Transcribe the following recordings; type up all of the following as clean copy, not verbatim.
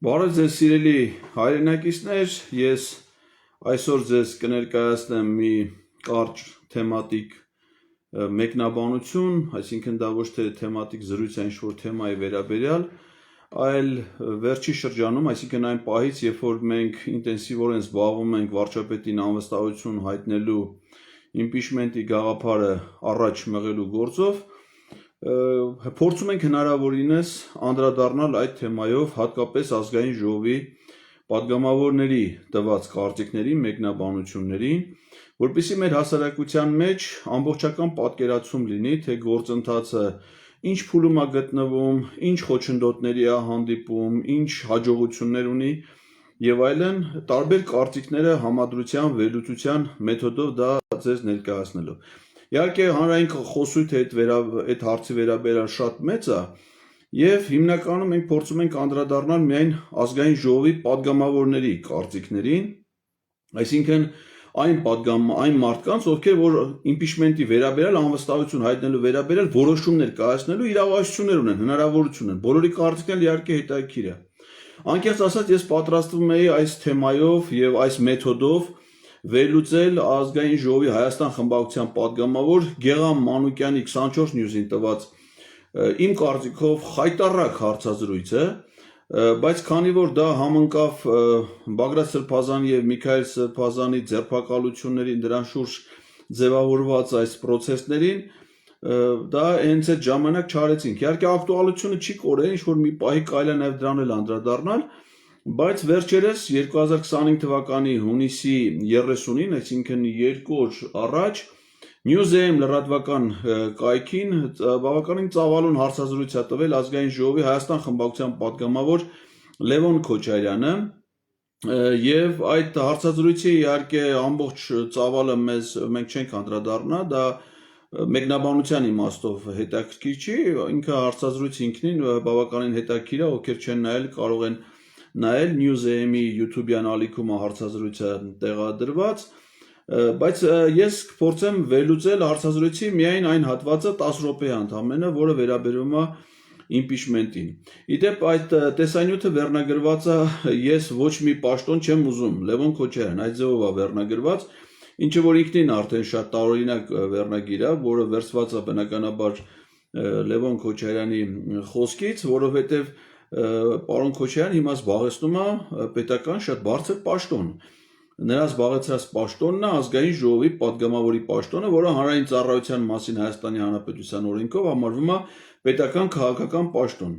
Բարև ձեզ սիրելի հայրենակիցներ, ես այսօր ձեզ կներկայացնեմ մի կարճ թեմատիկ մեկնաբանություն, այսինքն դա ոչ թե թեմատիկ զրույց է ինչ-որ թեմայի վերաբերյալ, այլ վերջի շրջանում, այսինքն այն պահից, երբ որ մենք ինտենսիվորեն զբաղվում ենք վարչապետին անվստահություն հայտնելու իմպիչմենտի գաղափարը առաջ մղելու գործով, փորձում ենք հնարավորինս անդրադառնալ այդ թեմայով հատկապես ազգային ժողովի պատգամավորների տված կարծիքների, մեկնաբանություններին, որպեսզի մեր հասարակության մեջ ամբողջական պատկերացում լինի, թե գործընթացը ինչ փուլում է գտնվում, ինչ խոչընդոտների է հանդիպում, ինչ հաջողություններ ունի եւ այլն, տարբեր կարծիքները համադրության, վերլուծության մեթոդով դա ձեզ ներկայացնելով։ Իհարկե հանրային խոսույթը այդ հարցի վերաբերյալ շատ մեծ է եւ հիմնականում մենք փորձում ենք անդրադառնալ միայն ազգային ժողովի պատգամավորների կարծիքներին, այսինքն այն մարդկանց, ովքեր որ իմպիչմենտի վերաբերյալ անվստահություն հայտնելու վերաբերյալ որոշումներ կայացնելու իրավասություններ ունեն, հնարավորություն ունեն, բոլորի կարծիքն իհարկե հետաքրքիր է։ Անկեղծ ասած ես պատրաստվում էի այս թեմայով եւ այս մեթոդով վերլուծել ազգային ժողովի Հայաստան խմբակցության պատգամավոր Գեղամ Մանուկյանի 24 News-ին տված իմ կարծիքով խայտառակ հարցազրույցը, բայց քանի որ դա համընկավ Բագրատ Սրբազանի եւ Միքայել Սրբազանի ձերբակալություններին, դրան շուրջ ձևավորված այս process-ներին, դա հենց այդ ժամանակ չարեցինք։ Իհարկե ակտուալությունը չի կորել, ինչ որ մի պահի կարելի է նաեւ դրան էլ անդրադառնալ, բայց վերջերս 2025 թվականի հունիսի 30-ին, այսինքն 2 օր առաջ, News.am լրատվական կայքին բավականին ծավալուն հարցազրույց է տվել ազգային ժողովի Հայաստան խմբակցության պատգամավոր Լևոն Քոչարյանը, եւ այդ հարցազրույցի իհարկե ամբողջ ծավալը մենք չենք անդրադառնա, դա մեկնաբանության իմաստով հետաքրքիր չի, ինքը հարցազրույցը ինքնին բավականին հետաքրքիր է, ովքեր չեն նայել կարող են նայել News.am-ի YouTube-յան ալիքում հարցազրույցը տեղադրված, բայց ես կփորձեմ վերլուծել հարցազրույցի միայն այն հատվածը 10 րոպե ընդամենը, որը վերաբերում է իմպիչմենտին։ Իդեպ այդ տեսանյութը վերնագրված է ես ոչ մի պաշտոն չեմ ուզում, Լևոն Քոչարյան, այդ ձևով է վերնագրված, ինչը որ ինքնին արդեն շատ տարօրինակ վերնագիր է, որը վերցված է բնականաբար Լևոն Քոչարյանի խոսքից, որովհետև պարոն Քոչարյանը հիմա զբաղեցնում է պետական շատ բարձր պաշտոն։ Նրա զբաղեցրած պաշտոնն է ազգային ժողովի պատգամավորի պաշտոնը, որը հանրային ծառայության մասին Հայաստանի Հանրապետության օրենքով համարվում է պետական քաղաքական պաշտոն։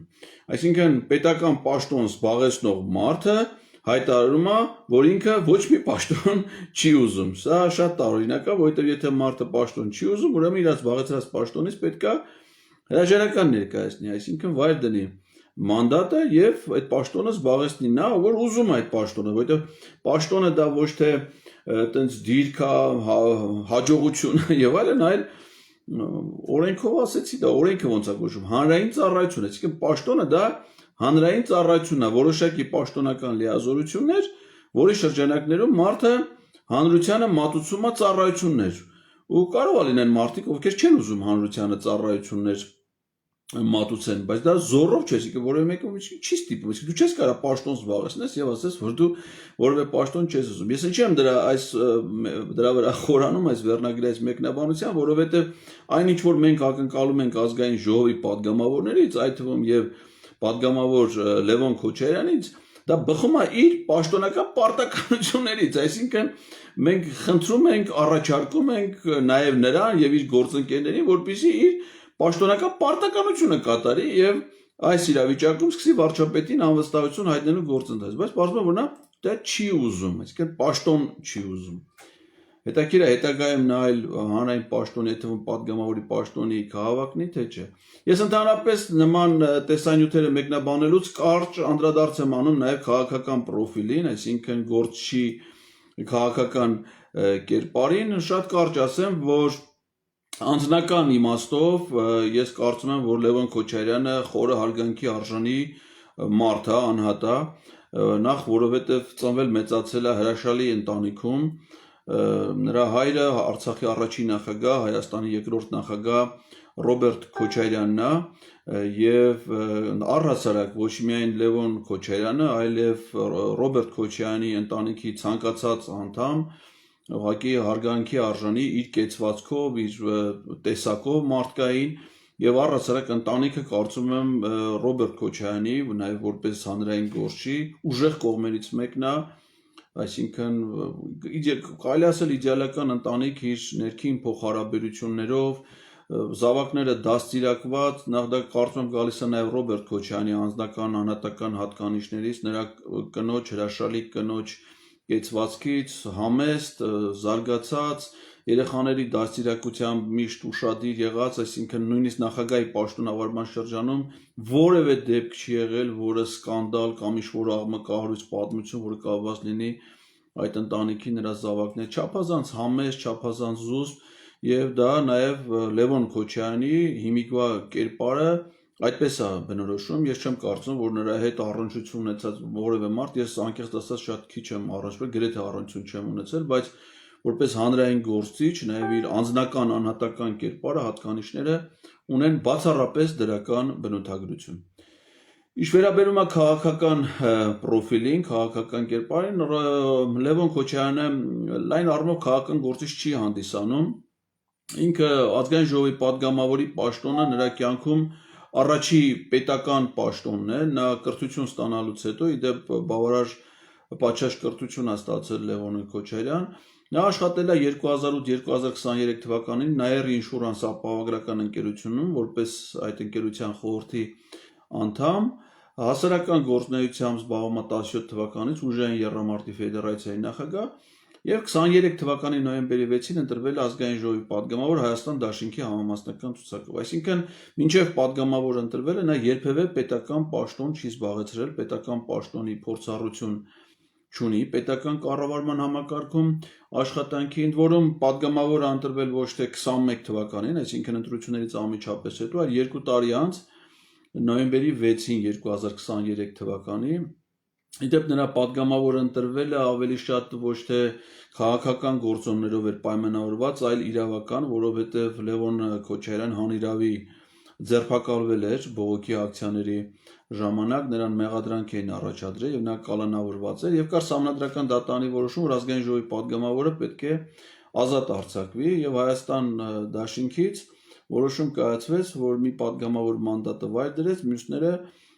Այսինքն պետական պաշտոն զբաղեցնող մարդը հայտարարում է, որ ինքը ոչ մի պաշտոն չի ուզում։ Սա շատ տարօրինակ է, որովհետև եթե մարդը պաշտոն չի ուզում, ուրեմն իր զբաղեցրած պաշտոնից պետք է հրաժարական ներկայացնի, այսինքն վայր դնի մանդատը եւ այդ պաշտոնը զբաղեցնի նա, որ ուզում է այդ պաշտոնը, որովհետեւ պաշտոնը դա ոչ թե այտենց դիրք է, հաջողություն եւ այլն, այլ օրենքով ասեցի, դա օրենքը ոնց է կոչվում, հանրային ծառայություն, այսինքն պաշտոնը դա հանրային ծառայությունն է, որոշակի պաշտոնական լիազորություններ, որի շրջանակներում մարդը հանրությանը մատուցում է ծառայություններ, ու կարող է լինեն մարդիկ, ովքեր չեն ուզում հանրությանը ծառայություններ մատուցեն, բայց դա զորով չէ, այսինքն որևէ մեկը չի ստիպում, այսինքն դու չես կարող պաշտոն զբաղեցնես եւ ասես, որ դու որևէ պաշտոն չես ուզում։ Ես ինչի եմ դրա վրա խորանում այս վերնագրի այս մեկնաբանության, որովհետեւ այն ինչ որ մենք ակնկալում ենք ազգային ժողովի պատգամավորներից, այդ թվում եւ պատգամավոր Լևոն Քոչարյանից, դա բխում է իր պաշտոնական պարտականություններից, այսինքն մենք խնդրում ենք, առաջարկում ենք նաեւ նրան եւ իր գործընկերներին, որպեսզի իր պաշտոնական պարտականությունը կատարի եւ այս իրավիճակում սկսի վարչապետին անվստահություն հայտնելու գործընթաց, բայց պարզվում է որ նա դա չի ուզում, այսինքն պաշտոն չի ուզում։ Հետաքրքիր է հետագայում նայել հանրային պաշտոնի, եթե պատգամավորի պաշտոնի քաղաքնի թե չէ։ Ես ընդհանրապես նման տեսանյութերը մեկնաբանելուց կարճ անդրադարձ եմ անում նաեւ քաղաքական պրոֆիլին, այսինքն գործչի քաղաքական կերպարին, շատ կարճ ասեմ, որ անձնական իմաստով ես կարծում եմ, որ Լևոն Քոչարյանը խորը հարգանքի արժանի մարդ է, անհատ է, նախ որովհետև ծնվել մեծացել է հրաշալի ընտանիքում, նրա հայրը Արցախի առաջին նախագահ, Հայաստանի երկրորդ նախագահ Ռոբերտ Քոչարյանն է եւ առհասարակ ոչ միայն Լևոն Քոչարյանը, այլև Ռոբերտ Քոչարյանի ընտանիքի ցանկացած անդամ ուղղակի հարգանքի արժանի իր կեցվածքով, իր տեսակով մարդկային եւ առհասարակ ընտանիքը կարծում եմ Ռոբերտ Քոչարյանի նաեւ որպես հանրային գործչի ուժեղ կողմերից մեկն է, այսինքն կարելի ասել իդեալական ընտանիք իր ներքին փոխհարաբերություններով զավակները դաստիարակված, նախ դա կարծում եմ գալիս է նաեւ Ռոբերտ Քոչարյանի անձնական անհատական հատկանիշներից, նրա կնոջ հրաշալի կնոջ կեցվածքից, համեստ, զարգացած, երեխաների դաստիարակությամբ միշտ ուշադիր եղած, այսինքն նույնիսկ նախագահի պաշտոնավարման շրջանում որևէ դեպք չի եղել, որը սկանդալ կամ ինչ-որ աղմկահարույց պատմություն, որը կապված լինի այդ ընտանիքի նրա զավակների, չափազանց համեստ, չափազանց զուսպ, եւ դա նաեւ Լևոն Քոչարյանի հիմիկվա կերպարը այդպես է բնորոշում, ես չեմ կարծում, որ նրա հետ առնչություն ունեցած որևէ մարդ, ես անկեղծ ասած շատ քիչ եմ առնչվել, գրեթե առնչություն չեմ ունեցել, բայց որպես հանրային գործիչ, նաեւ իր անձնական անհատական կերպարը, հատկանիշները ունեն բացառապես դրական բնութագրություն։ Ինչ վերաբերում է քաղաքական պրոֆիլին, քաղաքական կերպարին, Լևոն Քոչարյանը լայն առումով քաղաքական գործիչ չի հանդիսանում, ինքը ազգային ժողովի պատգամավորի պաշտոնը նրա կյանքում առաջի պետական պաշտոնն է, նա կրթություն ստանալուց հետո, իդեպ բավարար պատշաճ կրթություն է ստացել Լևոն Քոչարյան, նա աշխատել է 2008-2023 թվականին Nair Insurance ապահովագրական ընկերությունում, որպես այդ ընկերության խորհրդի անդամ, հասարակական գործունեությամբ զբաղվում է 17 թվականից ուժային եռամարտի ֆեդերացիայի նախագահ եւ 23 թվականի նոյեմբերի 6-ին ընտրվել ազգային ժողովի պատգամավոր Հայաստան Դաշինքի համամասնական ցուցակով։ Այսինքն, մինչև պատգամավոր ընտրվելը նա երբևէ պետական պաշտոն չի զբաղեցրել, պետական պաշտոնի փորձառություն չունի պետական կառավարման համակարգում աշխատանքի, ընդ որում պատգամավորը ընտրվել ոչ թե 21 թվականին, այսինքն ընտրություններից անմիջապես հետո, այլ 2 տարի անց նոյեմբերի 6-ին 2023 թվականի, իդեպ նրա պատգամավորը ընտրվելը ավելի շատ ոչ թե քաղաքական գործոններով էր պայմանավորված, այլ իրավական, որովհետև Լևոն Քոչարյան հանիրավի ձերբակալվել էր բողոքի ակցիաների ժամանակ, նրան մեղադրանք էին առաջադրել եւ նա կալանավորված էր եւ կար սահմանադրական դատարանի որոշում, որ ազգային ժողովի պատգամավորը պետք է ազատ արձակվի եւ Հայաստան Դաշինքից որոշում կայացվեց, որ մի պատգամավոր մանդատը վայր դրեց, մյուսները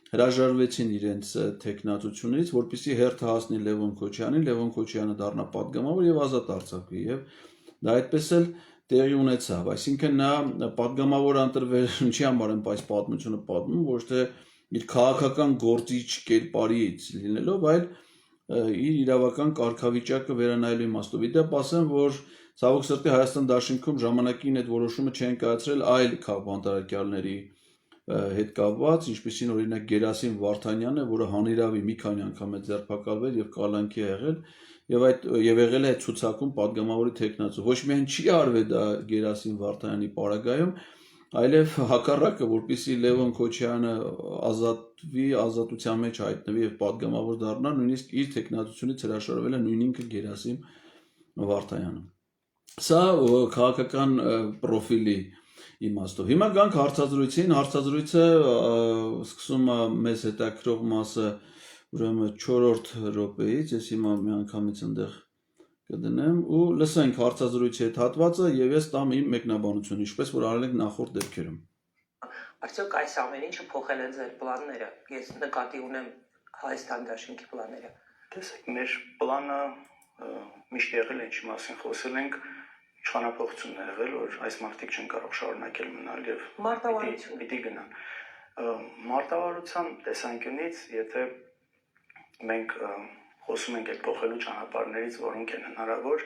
հրաժարվեցին իրենց թեկնածությունից, որպեսզի հերթը հասնի Լևոն Քոչարյանին, Լևոն Քոչարյանը դառնա պատգամավոր եւ ազատ արձակվի եւ դա այդպես էլ տեղի ունեցավ, այսինքն նա պատգամավոր ընտրվել ինչի համար եմ այս պատմությունը պատմում, ոչ թե իր քաղաքական գործիչ կերպարից լինելով, այլ իր իրավական կարգավիճակը վերանայելու իմաստով։ Իդեպ ասեմ, որ ցավոք սրտի Հայաստան Դաշինքում ժամանակին այդ որոշումը չեն կայացրել այլ քաղբանտարկյալների հետ կապված, ինչպիսին օրինակ Գերասիմ Վարդանյանը, որը հանիրավի մի քանի անգամ է ձերբակալվել եւ կալանքի է եղել, եւ եղել է ցուցակում պատգամավորի թեկնածու։ Ոչ միայն չի արվել դա Գերասիմ Վարդանյանի պարագայում, այլև հակառակը, որպեսզի Լևոն Քոչարյանը ազատվի, ազատության մեջ հայտնվի եւ պատգամավոր դառնա, նույնիսկ իր թեկնածությունից հրաժարվել է նույն ինքը Գերասիմ Վարդանյանը։ Սա քաղաքական պրոֆիլի իմաստով։ Հիմա գանք հարցազրույցին, հարցազրույցը սկսում է մեզ հետաքրող մասը ուրեմն 4-րդ րոպեից, ես հիմա միանգամից այնտեղ կդնեմ ու լսենք հարցազրույցի հետ հատվածը եւ ես տամ իմ մեկնաբանությունը, ինչպես որ արել ենք նախորդ դեպքերում։ Արդյոք այս ամեն ինչը փոխել է ձեր պլանները։ Ես նկատի ունեմ Հայաստան Դաշինքի պլանները։ Տեսեք, մեր պլանը միշտ եղել է, ինչի մասին խոսել ենք, իշխանապողություն է եղել, որ այս մարդիկ չեն կարող շարունակել մնալ եւ պիտի գնան։ Մարտավարության տեսանկյունից, եթե մենք խոսում ենք այդ փոխելու ճանապարհներից, որոնք են հնարավոր,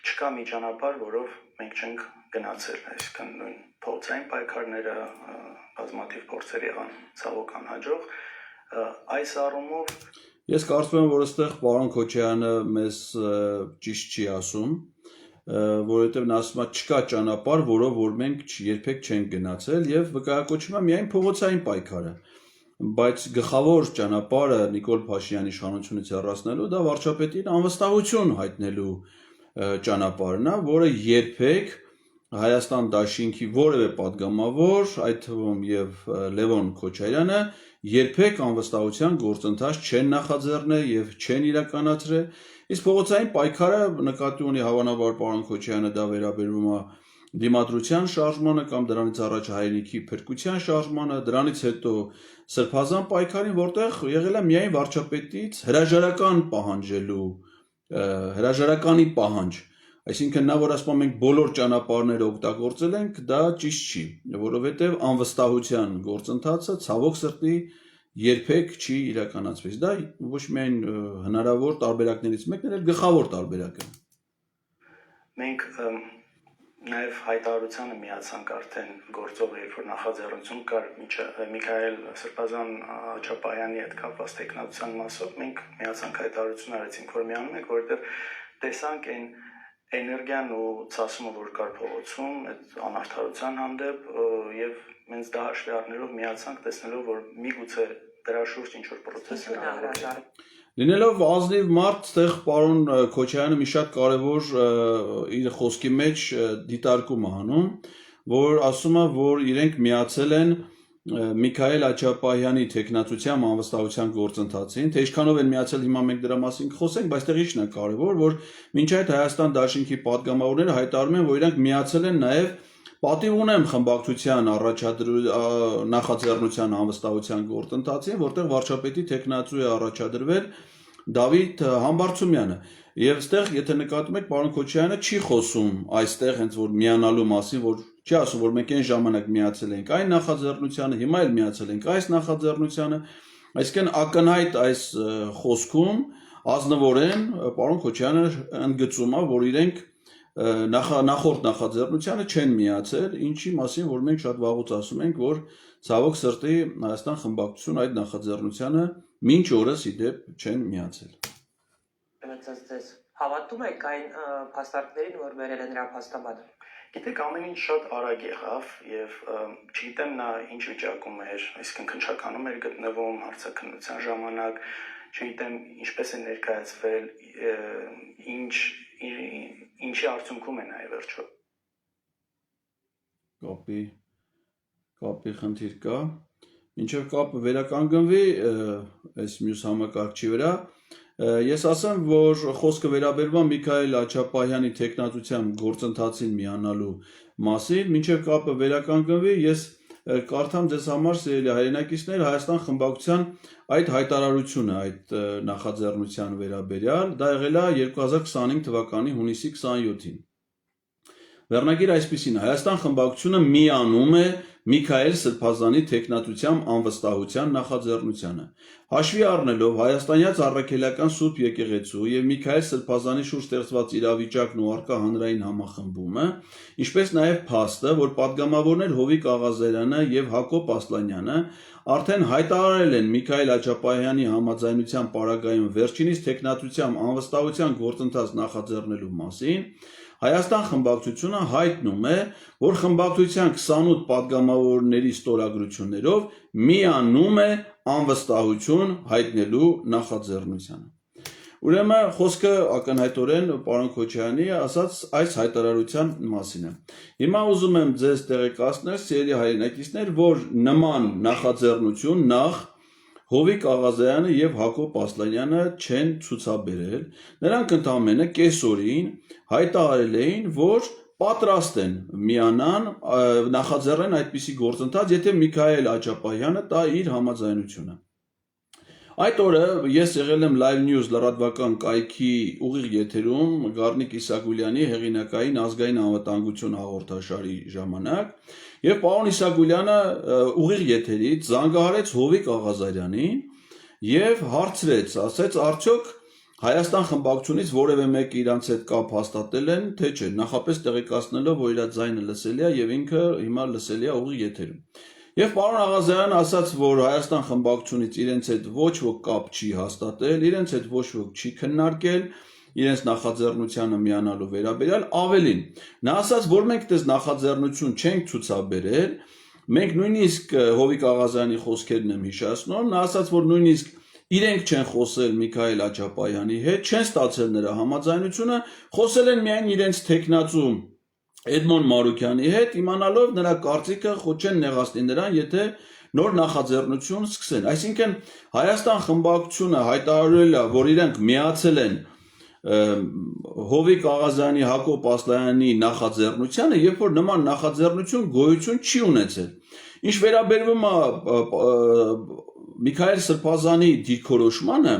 չկա մի ճանապարհ, որով մենք չենք գնացել, այսինքն նույն փորձային պայքարները, բազմաթիվ փորձեր եղան ցավոք անհաջող, այս առումով ես կարծում եմ, որ այստեղ պարոն Քոչարյանը մեզ ճիշտ չի ասում, որովհետև նա ասում է չկա ճանապարհ, որով որ մենք երբեք չենք գնացել եւ վկայակոչում է միայն փողոցային պայքարը, բայց գլխավոր ճանապարհը Նիկոլ Փաշինյանի իշխանությունից հեռացնելու դա վարչապետին անվստահություն հայտնելու ճանապարհն է, որը երբեք Հայաստան դաշինքի որևէ падգամավոր, այդ թվում եւ Լևոն Քոչարյանը երբեք անվստահության գործընթաց չեն նախաձեռնել եւ չեն իրականացրել։ Իսկ փողոցային պայքարը նկատի ունի հավանաբար պարոն Քոչարյանը դա վերաբերվում է դիմադրության շարժմանը կամ դրանից առաջ հայրենիքի փրկության շարժմանը, դրանից հետո սրբազան պայքարին, որտեղ եղել է միայն վարչապետից հրաժարականի պահանջ, այսինքն նա որ ասում մենք բոլոր ճանապարհները օգտագործել ենք, դա ճիշտ չի, որովհետև անվստահության գործընթացը ցավոք սրտի երբեք չի իրականացվի։ Դա ոչ միայն հնարավոր տարբերակներից մեկն է, այլ գլխավոր տարբերակը։ Մենք նաև հայտարարությանը միացանք արդեն գործող երբ որ նախաձեռնություն կար Միքայել Սրբազան Չապայանի հետ կապված տեխնատության մասով, մենք միացանք հայտարարություն արեցինք, որ միանում ենք, որովհետև տեսանք այն էներգիան ու ցասումը, որ կար փողոցում, այդ անարդարության հանդեպ եւ մենք դա հաշվի առնելով միացանք, տեսնելով, որ միգուցե դրա շուրջ ինչ-որ պրոցես հնարավոր է։ Լինելով ազնիվ մարդ, այդտեղ պարոն Քոչարյանը մի շատ կարևոր իր խոսքի մեջ դիտարկում է անում, որ ասում է, որ իրենք միացել են Միքայել Աչապահյանի տեխնատության անվստահության գործընթացին, թե ինչքանով են միացել հիմա մենք դրա մասին կխոսենք, բայց այդտեղ ինչն է կարևոր, որ մինչ այդ Հայաստան դաշինքի падգամավորները հայտարարում են, որ իրենք միացել են նաև պատիվ ունեմ խմբակցության նախաձեռնության անվստահության գործընթացին, որտեղ վարչապետի տեխնատու է առաջադրվել Դավիթ Համբարձումյանը։ Եվ այստեղ, եթե նկատում եք, պարոն Քոչարյանը չի խոսում այստեղ հենց որ միանալու մասին, որ չի ասում, որ մենք այն ժամանակ միացել ենք այն նախաձեռնությանը, հիմա էլ միացել ենք այս նախաձեռնությանը, այսինքն ակնհայտ այս խոսքում ազնվորեն պարոն Քոչարյանը ընդգծում է, որ իրենք նախորդ նախաձեռնությանը չեն միացել, ինչի մասին որ մենք շատ վաղուց ասում ենք, որ ցավոք սրտի Հայաստան խմբակցություն այդ նախաձեռնությանը մինչ օրս իդեպ չեն միացել։ Ձեզ հավատում եք այն փաստարկներին, որ վերել են նրա փաստաբանը։ Գիտեք, ամեն ինչ շատ արագ եղավ եւ չգիտեմ նա ինչ վիճակում էր, այսինքն քննչականում էր գտնվում հարցաքննության ժամանակ, չգիտեմ ինչպես է ներկայացվել, ինչի արդյունքում է նա վերջո։ Կապի խնդիր կա։ Մինչև կապը վերականգնվի այս մյուս համակարգչի վրա, ես ասեմ, որ խոսքը վերաբերվում Միքայել Աչապահյանի տեխնատության գործընթացին միանալու մասին, մինչև կապը վերականգնվի, ես կարդամ ձեզ համար սիրելի հայրենակիցներ Հայաստան խմբակցության այդ հայտարարությունը այդ նախաձեռնության վերաբերյալ, դա եղել է 2025 թվականի հունիսի 27-ին։ Վերնագիր այսպիսին է. Հայաստան խմբակցությունը միանում է Միքայել Սրբազանի տեխնատության անվստահության նախաձեռնությանը։ Հաշվի առնելով հայաստանյաց առաքելական Սուրբ եկեղեցու եւ Միքայել Սրբազանի շուրջ ստեղծված իրավիճակն ու առկա հանրային համախմբումը, ինչպես նաեւ փաստը, որ падգամավորներ Հովիկ Աղազարյանը եւ Հակոբ Ասլանյանը արդեն հայտարարել են Միքայել Աչապահյանի համաձայնության պարագայում վերջինիս տեխնատության անվստահության գործընթաց նախաձեռնելու մասին, Հայաստան խմբակցությունը հայտնում է, որ խմբակցության 28 падգամավորների ստորագրություններով միանում է անվստահություն հայտնելու նախաձեռնությանը։ Ուրեմն խոսքը ակնհայտորեն պարոն Քոչարյանի ասած այս հայտարարության մասին է։ Հիմա ուզում եմ ձեզ տեղեկացնել, սիրելի հայրենակիցներ, որ նման նախաձեռնություն նախ Հովիկ Աղազարյանը եւ Հակոբ Ասլանյանը չեն ցուցաբերել, նրանք ընդամենը կեսօրին հայտարարել էին, որ պատրաստ են միանան, նախաձեռնեն այդպիսի գործընթաց, եթե Միքայել Աչապահյանը տա իր համաձայնությունը։ Այդ օրը ես եղել եմ Live News լրատվական կայքի ուղիղ եթերում Գառնիկ Իսագուլյանի հեղինակային ազգային անվտանգություն հաղորդաշարի ժամանակ եւ պարոն Իսագուլյանը ուղիղ եթերից զանգահարեց Հովիկ Աղազարյանին եւ հարցրեց, ասեց արդյոք Հայաստան խմբակցությունից որևէ մեկը իրանց հետ կապ հաստատել են, թե չէ, նախապես տեղեկացնելով, որ իր ձայնը լսելի է եւ ինքը հիմա լսելի է ուղիղ եթերում։ Եվ պարոն Աղազարյանը ասաց, որ Հայաստան խմբակցությունից իրենց հետ ոչ ոք կապ չի հաստատել, իրենց հետ ոչ ոք չի քննարկել, իրենց նախաձեռնությանը միանալու վերաբերյալ, ավելին, նա ասաց, որ մենք դες նախաձեռնություն չենք ցուցաբերել, մենք նույնիսկ Հովիկ Աղազարյանի խոսքերն եմ հիշեցնում, նա ասաց, որ նույնիսկ իրենք չեն խոսել Միքայել Աչապահյանի հետ, չեն ստացել նրա համաձայնությունը, խոսել են միայն իրենց տեխնատու Էդմոն Մարուկյանի հետ, իմանալով նրա կարծիքը խոչ չեն նեղացնի նրան, եթե նոր նախաձեռնություն սկսեն։ Այսինքն Հայաստան խմբակցությունը հայտարարել է, որ իրենք միացել են Հովիկ Աղազյանի, Հակոբ Ասլանյանի նախաձեռնությանը, երբ որ նման նախաձեռնություն գոյություն չի ունեցել։ Ինչ վերաբերվում է Միքայել Սրբազանի դիրքորոշմանը,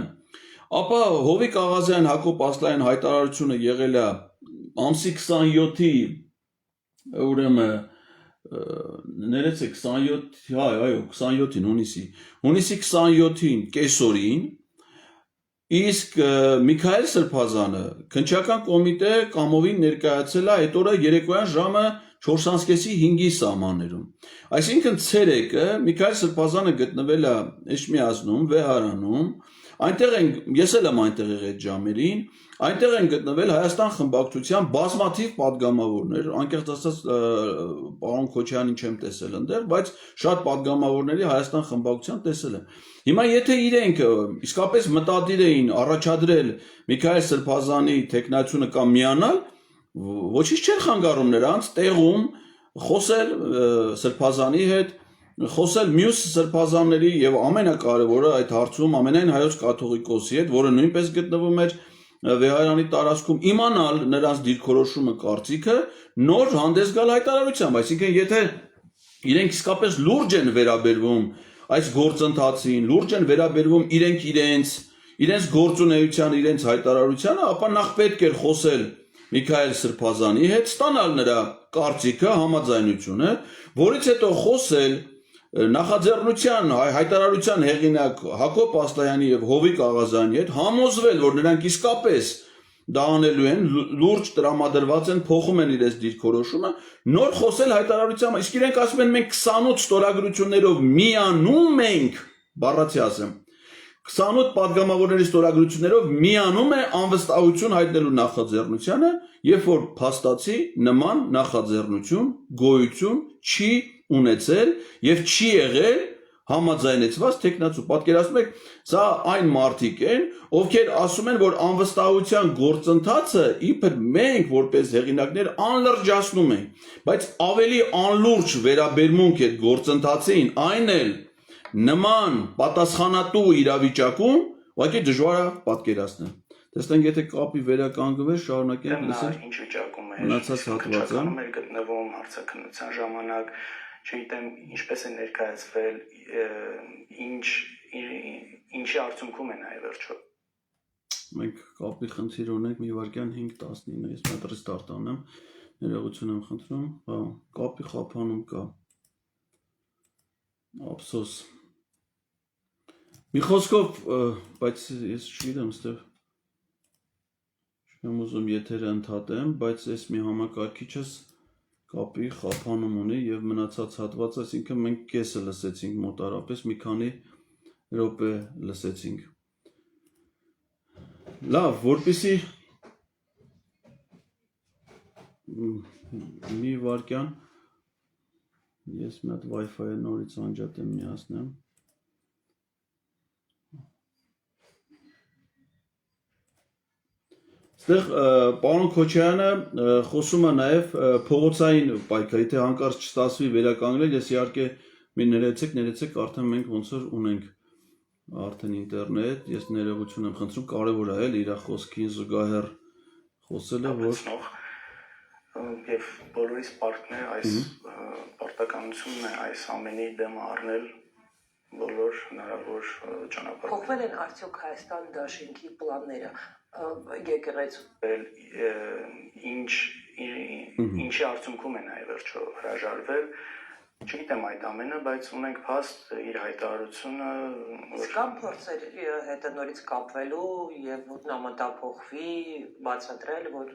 ապա Հովիկ Աղազյան, Հակոբ Ասլանյան հայտարարությունը եղել է ամսի 27-ի ուրեմն ներեցեք 27, այո, 27-ին հունիսի 27-ին կեսօրին, իսկ Միքայել Սրբազանը քննչական կոմիտե կամովին ներկայացել է այդ օրը երեկոյան ժամը 4:30-ի սահմաններում։ Այսինքն ցերեկը Միքայել Սրբազանը գտնվել է Էջմիածնում, Վեհարանում, այնտեղ են, ես էլ եմ այնտեղ եղել այդ ժամերին, այնտեղ են գտնվել Հայաստան խմբակցության բազմաթիվ падգամավորներ, անկեղծ ասած պարոն Քոչարյանին չեմ տեսել այնտեղ, բայց շատ падգամավորների Հայաստան խմբակցության տեսել եմ։ Հիմա եթե իրենք իսկապես մտադիր էին առաջադրել Միքայել Սրբազանի թեկնածությունը կամ միանալ, ոչինչ չեն խանգարում նրանց տեղում խոսել Սրբազանի հետ, խոսել մյուս սրբազանների եւ ամենակարևորը այդ հարցում ամենայն հայոց կաթողիկոսի հետ, որը նույնպես գտնվում էր Վեհարանի տարածքում, իմանալ նրանց դիրքորոշումը կարծիքը, նոր հանդես գալ հայտարարությամբ, այսինքն եթե իրենք իսկապես լուրջ են վերաբերվում այս գործընթացին, լուրջ են վերաբերվում իրենց գործունեության, իրենց հայտարարությանը, ապա նախ պետք էր խոսել Միքայել Սրբազանի հետ, ստանալ նրա կարծիքը, համաձայնությունը, որից հետո խոսել նախաձեռնության հայտարարության հեղինակ Հակոբ Ասլանյանի եւ Հովիկ Աղազյանի հետ, համոզվել, որ նրանք իսկապես դա անելու են, լուրջ տրամադրված են, փոխում են իրենց դիրքորոշումը, նոր խոսել հայտարարությամբ, իսկ իրենք ասում են մենք 28 ստորագրություններով միանում ենք, բառացի ասեմ, 28 падգամավորների ստորագրություններով միանում է անվստահություն հայտնելու նախաձեռնությանը, երբ որ փաստացի նման նախաձեռնություն գոյություն չի ունեցել եւ չի եղել համաձայնեցված տեխնացու։ Պատկերացնում եք, սա այն մարդիկ են, ովքեր ասում են, որ անվստահության գործընթացը իբր մենք որպես հեղինակներ անլրջացնում ենք, բայց ավելի անլուրջ վերաբերմունք այդ գործընթացին, այն էլ նման պատասխանատու իրավիճակում, ուղղակի դժվար է պատկերացնել։ Տեսնենք, եթե կապի վերականգնվեր, շարունակենք լսել։ Ինչ վիճակում է։ Մնացած հատվածը մեր գտնվում հարցաքննության ժամանակ, չգիտեմ ինչպես է ներկայացվել, ինչի արդյունքում է նաև վերջո։ Մենք կապի խնդիր ունենք, մի վայրկյան 5:19, ես մոտ ռեստարտ անեմ, ներողություն եմ խնդրում, հա, կապի խափանում կա։ Ափսոս։ Մի խոսքով, բայց ես չգիտեմ, ստեղ չեմ ուզում եթերը ընդհատեմ, բայց ես մի համակարգիչս կապի խափանում ունի եւ մնացած հատվածը, այսինքն մենք կեսը լսեցինք մոտարապես, մի քանի րոպե լսեցինք։ Լավ, որպեսի մի վայրկյան ես մի հատ Wi-Fi-ը նորից անջատեմ, միացնեմ։ Այստեղ պարոն Քոչարյանը խոսում է նաև փողոցային պայքարի, թե հանկարծ չստացվի վերականգնել, ես իհարկե մի ներեցեք, արդեն մենք ոնց որ ունենք արդեն ինտերնետ, ես ներողություն եմ խնդրում, կարևոր է էլ իր խոսքին զուգահեռ խոսելը, որ եւ բոլորիս պարտներ այս պարտականությունն է այս ամենի դեմ առնել բոլոր հնարավոր ճանապարհ։ Փոխվել են արդյոք Հայաստան դաշինքի պլանները եկեղեցու ինչի արդյունքում է նաև վերջո հրաժարվել, չգիտեմ այդ ամենը, բայց ունենք փաստ իր հայտարարությունը, Կամ փորձեր հետը նորից կապվելու եւ նամակա փոխվի, բացատրել, որ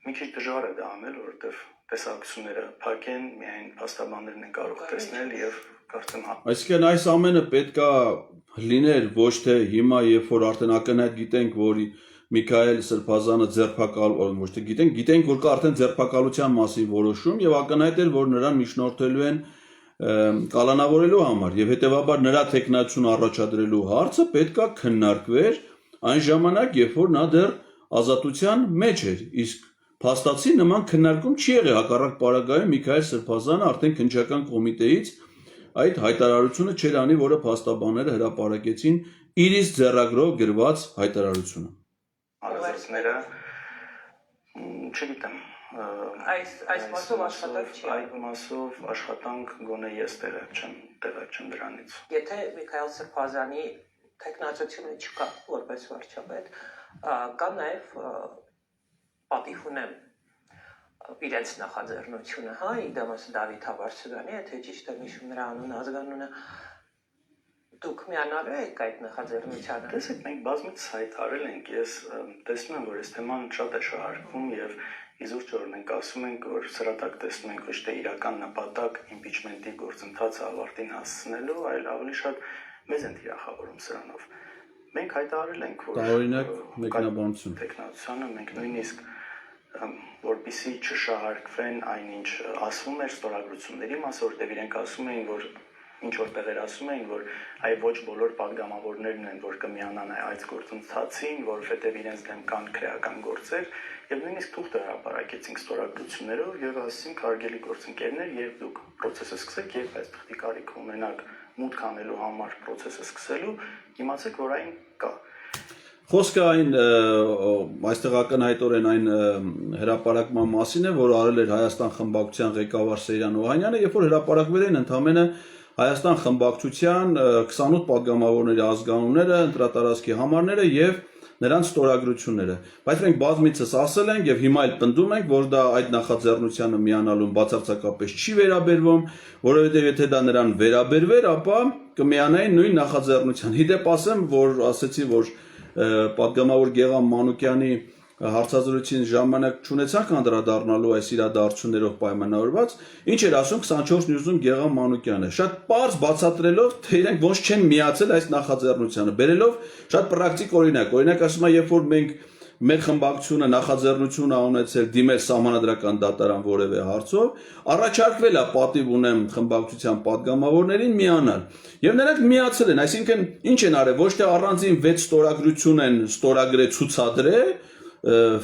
մի քիչ դժվար է դա անել, որովհետեւ տեսակցությունները փակ են, միայն փաստաբաններն են կարող տեսնել եւ կարծեմ Այսինքն այս ամենը պետքա լիներ ոչ թե հիմա, երբ որ արդեն ակնհայտ գիտենք, որ Միքայել Սրբազանը ձերբակալվում, ոչ թե գիտենք, որ կա արդեն ձերբակալության մասին որոշում եւ ակնհայտ էր, որ նրան միջնորդելու են կալանավորելու համար եւ հետեւաբար նրա տեխնացիոն առաջադրելու հարցը պետքա քննարկվեր այն ժամանակ, երբ որ նա դեռ ազատության մեջ էր, իսկ փաստացի նման քննարկում չի եղել, հակառակ պարագայում Միքայել Սրբազանը արդեն քննչական կոմիտեից այդ հայտարարությունը չէր անի, որը փաստաբանները հրապարակեցին իր իսկ ձեռագրով գրված հայտարարությունը։ Հարազատները չգիտեմ, այս մասով աշխատանք չի։ Այդ մասով աշխատանք գոնե ես տեղյակ չեմ դրանից։ Եթե Միքայել Սրբազանի տեխնացությունը չկա որպես վարչապետ, կա նաև պատիվ ունեմ իրենց նախաձեռնությունը, հա, իդեմս Դավիթ Հավարցյանի, եթե ճիշտ եմ հիշում նրա անունը, ազգանունը, դուք միանալու եք այդ նախաձեռնությանը։ Տեսեք, մենք բազմիցս հայտարարել ենք, ես տեսնում եմ, որ այս թեման շատ է շահարկվում եւ իզուր ճորն ենք ասում ենք, որ սրատակ տեսնում ենք ոչ թե իրական նպատակ իմպիչմենտի գործընթացը ավարտին հասցնելու, այլ ավելի շատ մեզ են թիրախավորում սրանով։ Մենք հայտարարել ենք, որ տարօրինակ մեկնաբանություն տեխնացիանը մենք նույնիսկ որպեսզի չշահարկվեն այնինչ ասվում էր ստորագրությունների մասը, որտեղ իրենք ասում էին, որ ինչ որ տեղեր ասում էին, որ այ ոչ բոլոր падգամավորներն են, որ կմիանան այդ գործընթացին, որովհետև իրենց դեմ կան քրեական գործեր, եւ նույնիսկ թուղթ հրապարակեցինք ստորագրություններով եւ ասեցինք հարգելի գործընկերներ, երբ դուք process-ը սկսեք, երբ այս թղթի կարիք ունենաք մուտք անելու համար process-ը սկսելու, իմացեք, որ այն կա։ Խոսքը այն այստեղ ակնհայտորեն այն հրապարակման մասին է, որ արել էր Հայաստան խմբակցության ղեկավար Սեյրան Օհանյանը, երբ որ հրապարակվել էին ընդամենը Հայաստան խմբակցության 28 падգամավորների ազգանունները, ընտրատարածքի համարները եւ նրանց ստորագրությունները։ Բայց մենք բազմիցս ասել ենք եւ հիմա էլ պնդում ենք, որ դա այդ նախաձեռնությանը միանալուն բացարձակապես չի վերաբերվում, որովհետեւ եթե դա նրան վերաբերվեր, ապա կմիանային նույն նախաձեռնության։ Իդեպ ասեմ, որ ասեցի, որ падգամավոր Գեգամ Մանուկյանի հարցազրույցին ժամանակ չունեցանք անդրադառնալու այս իրադարձություններով պայմանավորված, ինչ էր ասում 24 նյուզում Գեգամ Մանուկյանը, շատ պարզ բացատրելով, թե իրենք ոնց չեն միացել այս նախաձեռնությանը, բերելով շատ պրակտիկ օրինակ ասում է, երբ որ մենք մեր խմբակցությունը նախաձեռնություն ա ունեցել դիմել սահմանադրական դատարան որևէ հարցով, առաջարկվել է պատիվ ունեմ խմբակցության падգամավորներին միանալ։ Եվ նրանք միացել են, այսինքն ինչ են արել, ոչ թե առանձին 6 ստորագրություն են ստորագրել ցուցադրել